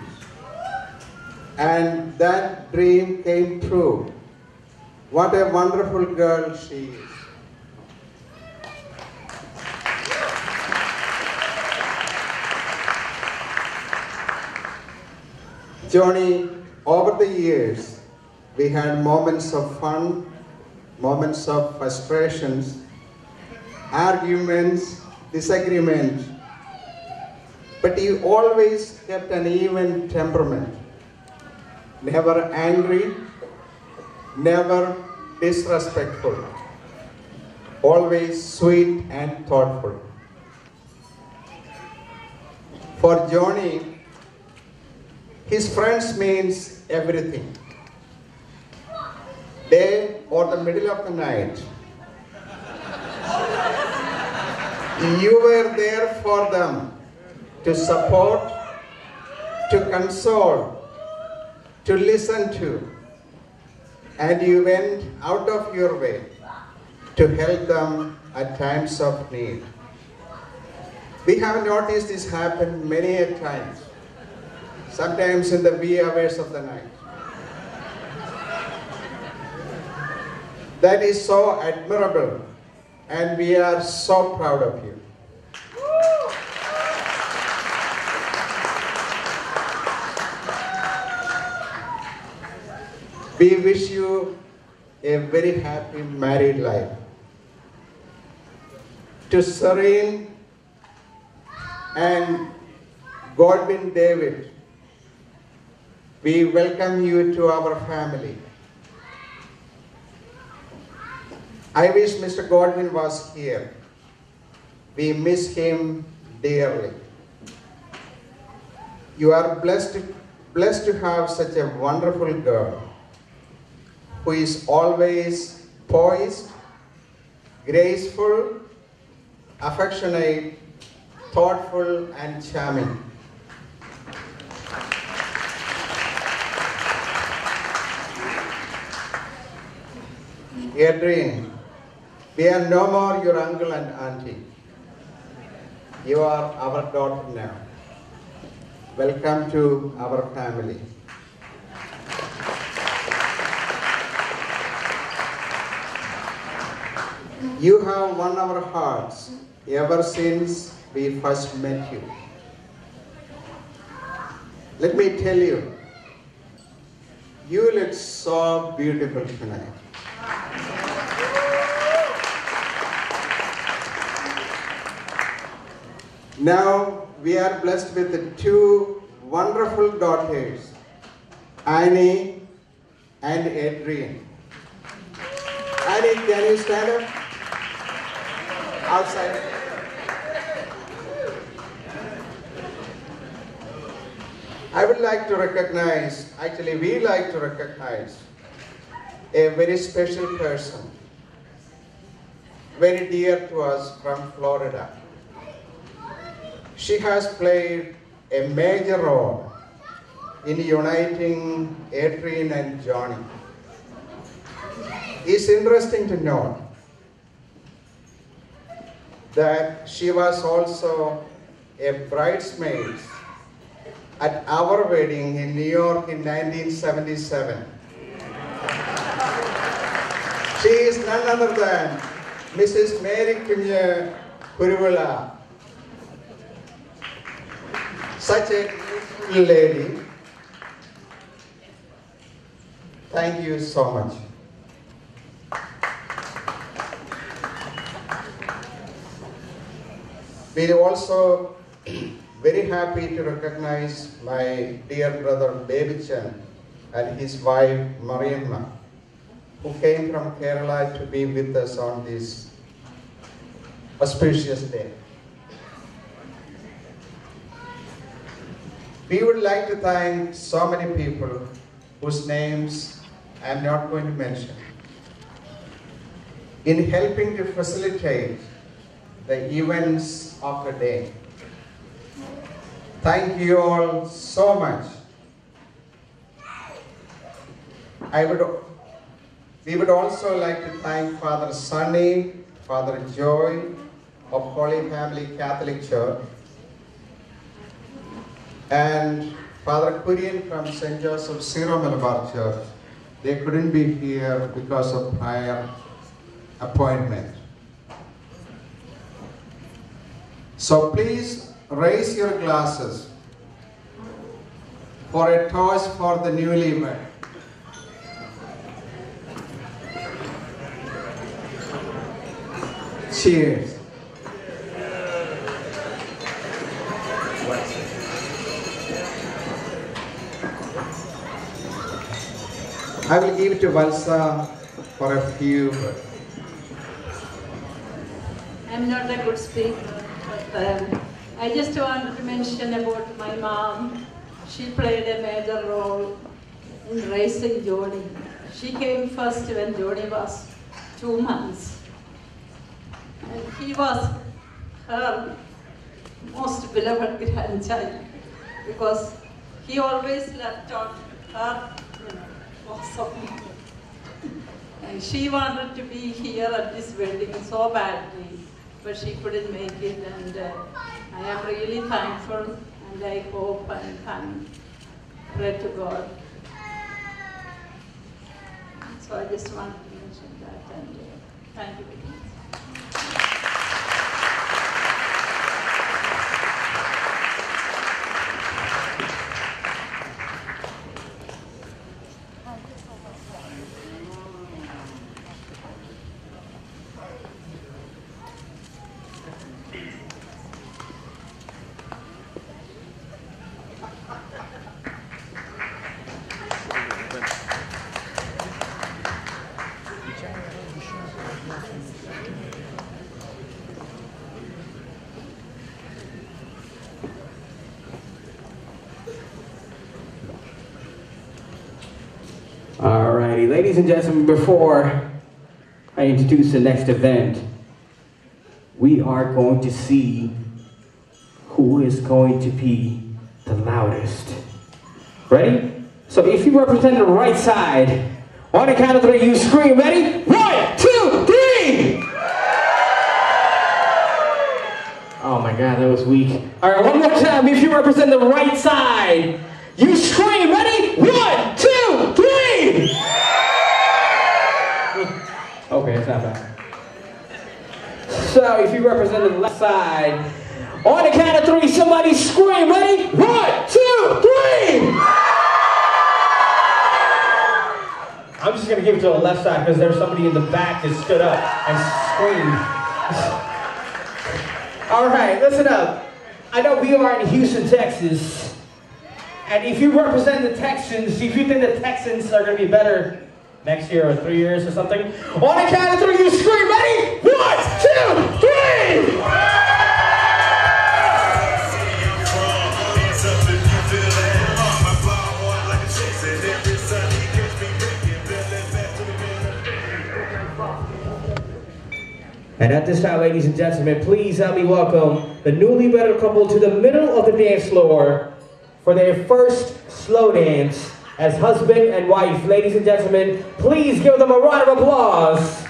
And that dream came true. What a wonderful girl she is. Johnny, over the years, we had moments of fun, moments of frustrations, arguments, disagreements, but you always kept an even temperament. Never angry, never disrespectful, always sweet and thoughtful. For Johnny, his friends means everything. Day or the middle of the night, you were there for them to support, to console, to listen to, and you went out of your way to help them at times of need. We have noticed this happen many a times, sometimes in the wee hours of the night. That is so admirable, and we are so proud of you. We wish you a very happy married life. To Serene and Godwin David, we welcome you to our family. I wish Mr. Godwin was here. We miss him dearly. You are blessed to have such a wonderful girl who is always poised, graceful, affectionate, thoughtful, and charming. Adrian, we are no more your uncle and auntie. You are our daughter now. Welcome to our family. You have won our hearts ever since we first met you. Let me tell you, you look so beautiful tonight. Now we are blessed with the two wonderful daughters, Annie and Adrian. Annie, can you stand up? Outside. I would like to recognize, actually we like to recognize a very special person, very dear to us from Florida. She has played a major role in uniting Adrian and Johnny. It's interesting to note that she was also a bridesmaid at our wedding in New York in 1977. She is none other than Mrs. Mary Kunya Kuruvula. Such a beautiful lady. Thank you so much. We are also very happy to recognize my dear brother Baby Chan and his wife Mariamma, who came from Kerala to be with us on this auspicious day. We would like to thank so many people whose names I am not going to mention in helping to facilitate the events of the day. Thank you all so much. We would also like to thank Father Sunny, Father Joy of Holy Family Catholic Church, and Father Kurian from St. Joseph Syro Malabar Church. They couldn't be here because of prior appointment. So please raise your glasses for a toast for the newlywed. Cheers. I will give it to Valsa for a few words. I'm not a good speaker, but I just wanted to mention about my mom. She played a major role in raising Jody. She came first when Jody was 2 months. And he was her most beloved grandchild because he always left out her lots of people. And she wanted to be here at this wedding so badly. but she couldn't make it, and I am really thankful, and I hope and pray to God. So I just wanted to mention that, and thank you very much. Alrighty, ladies and gentlemen, before I introduce the next event, we are going to see who is going to be the loudest. Ready? So if you represent the right side, on the count of 3, you scream. Ready? 1, 2, 3! Oh my God, that was weak. All right, one more time. If you represent the right side, you scream. Ready? 1, 2, 3! Okay, it's not bad. So if you represent the left side, on the count of 3, somebody scream. Ready? 1, 2, 3! I'm just gonna give it to the left side because there's somebody in the back that stood up and screamed. All right, listen up. I know we are in Houston, Texas, and if you represent the Texans, if you think the Texans are gonna be better next year or 3 years or something, on the count of 3, you scream. Ready? 1, 2, 3! And at this time, ladies and gentlemen, please help me welcome the newly wedded couple to the middle of the dance floor for their first slow dance as husband and wife. Ladies and gentlemen, please give them a round of applause.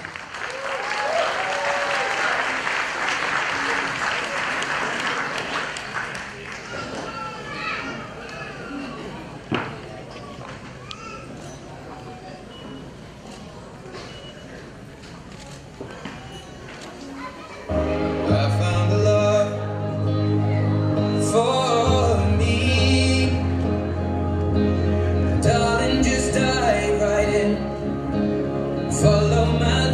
Follow my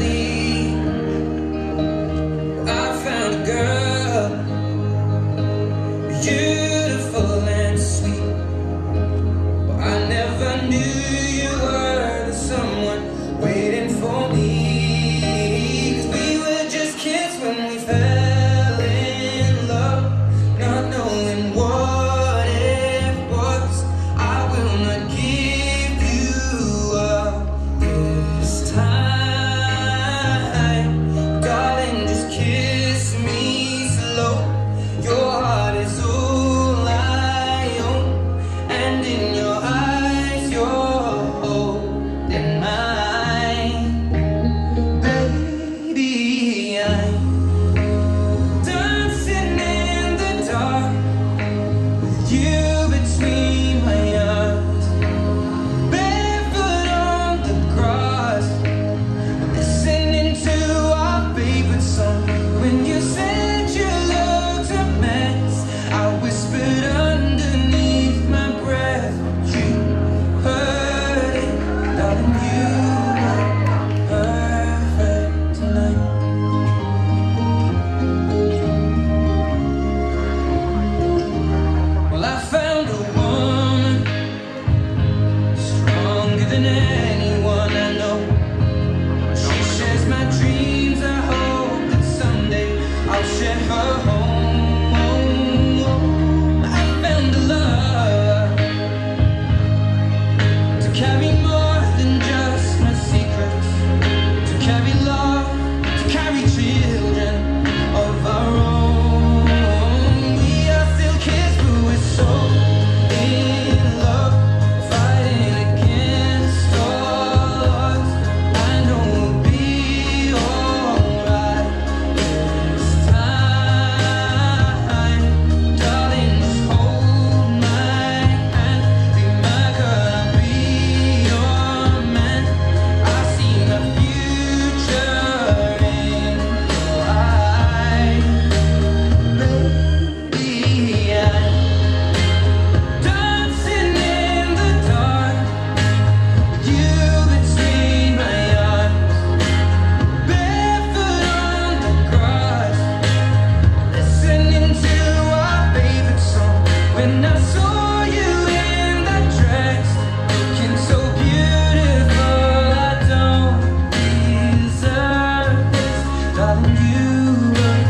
When I saw you in that dress, looking so beautiful, I don't deserve this. Darling, you were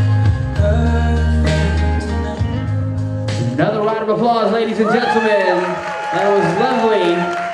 perfect tonight. Another round of applause, ladies and gentlemen. That was lovely.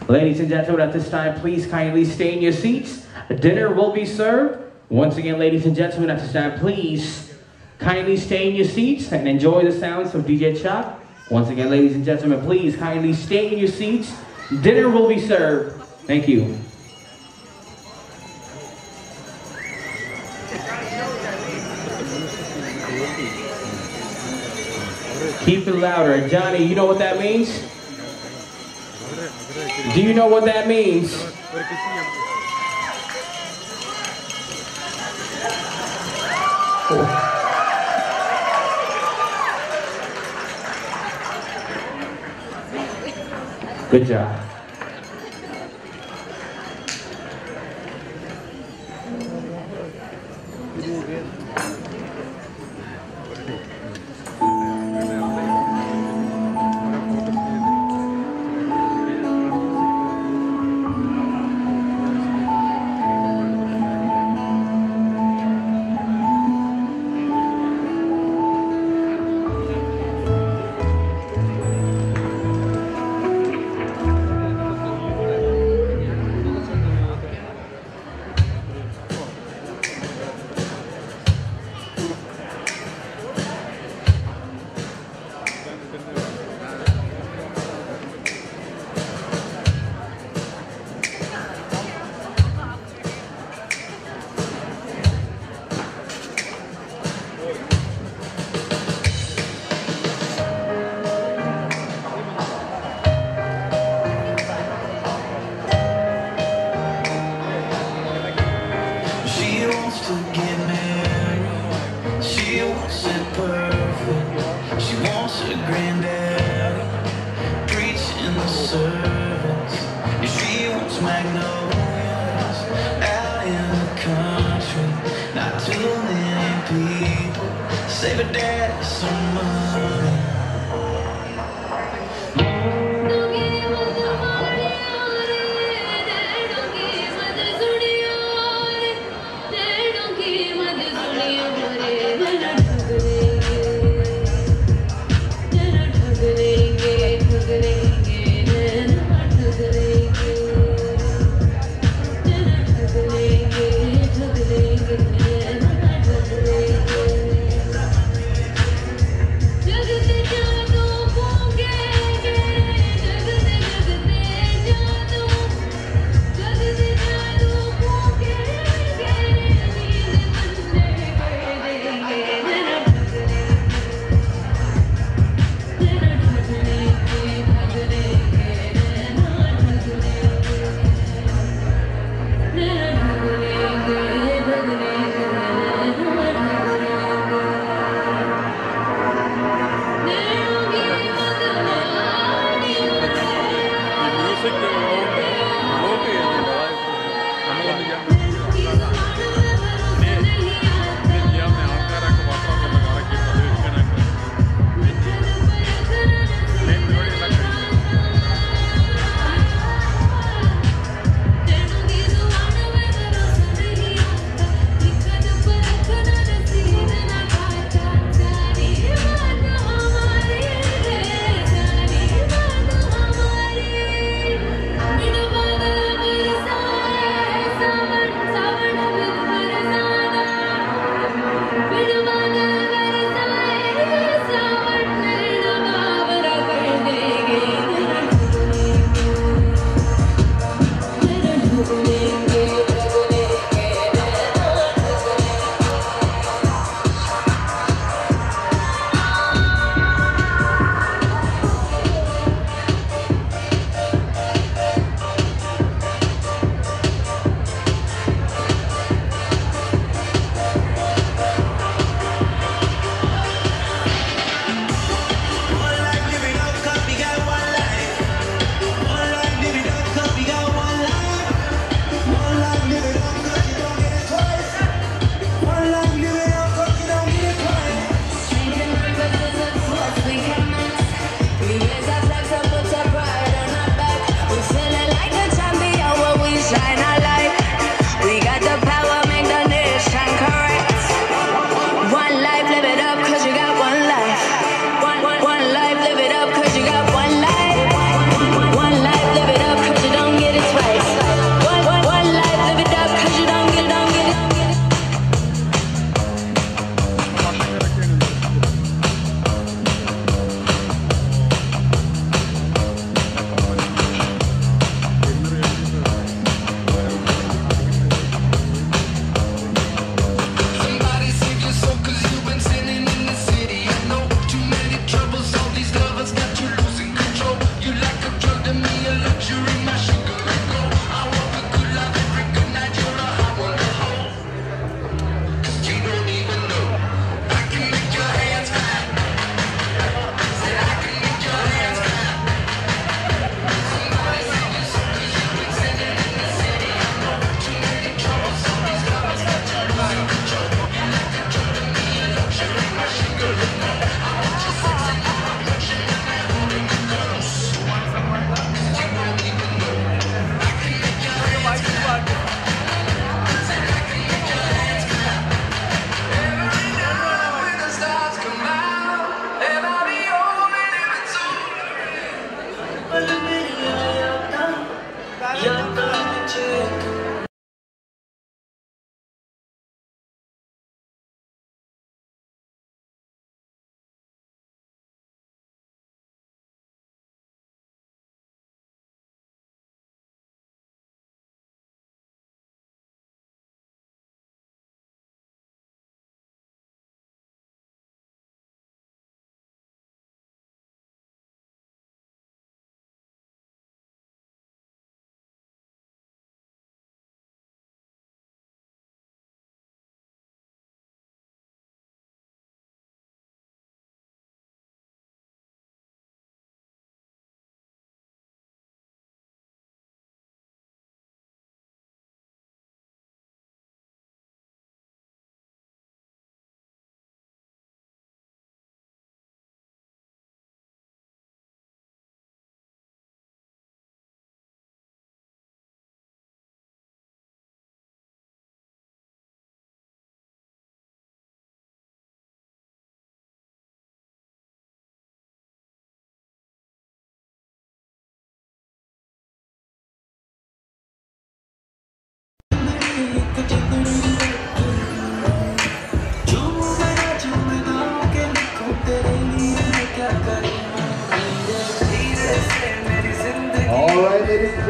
Ladies and gentlemen, at this time, please kindly stay in your seats. Dinner will be served. Once again, ladies and gentlemen, at this time, please kindly stay in your seats and enjoy the sounds of DJ Chop. Once again, ladies and gentlemen, please kindly stay in your seats. Dinner will be served. Thank you. Keep it louder. Johnny, you know what that means? Do you know what that means? Good job.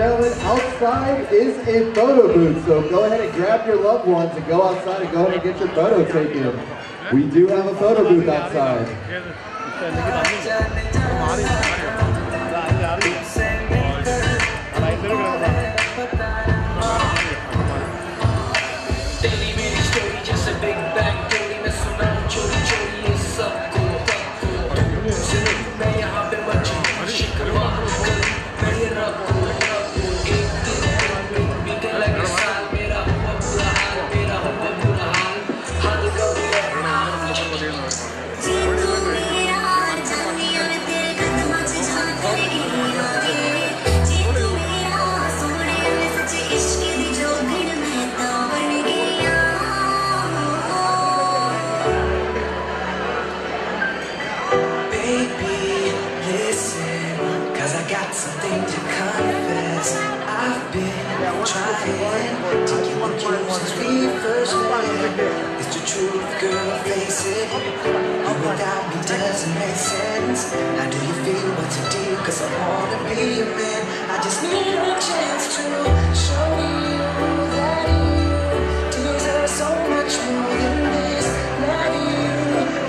gentlemen, outside is a photo booth, so go ahead and grab your loved ones and go outside and go ahead and get your photo taken. We do have a photo booth outside. It's the truth, girl, face it. You without me doesn't make sense. How do you feel? What's your deal? Cause I wanna be your man. I just need a chance to show you that you deserve so much more than this. Let you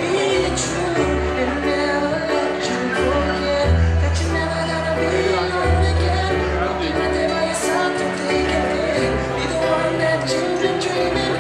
be true and never let you forget that you're never gonna be alone again. Walking right there by your side to take a pick. Be the one that you've been dreaming.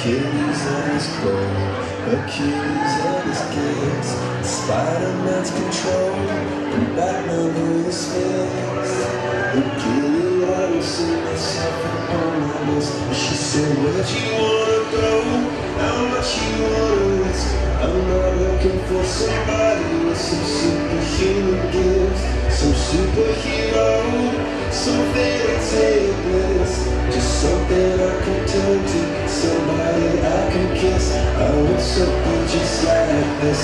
Achilles and his goal, Achilles and his gifts, Spider-Man's control, and Batman with his fist. Achilles, I will see myself upon my list. She said, where'd you wanna go? How much you wanna risk? I'm not looking for somebody with some superhuman gifts, some superhero, something to take bliss, just something I can turn to, somebody I can kiss. I want something just like this.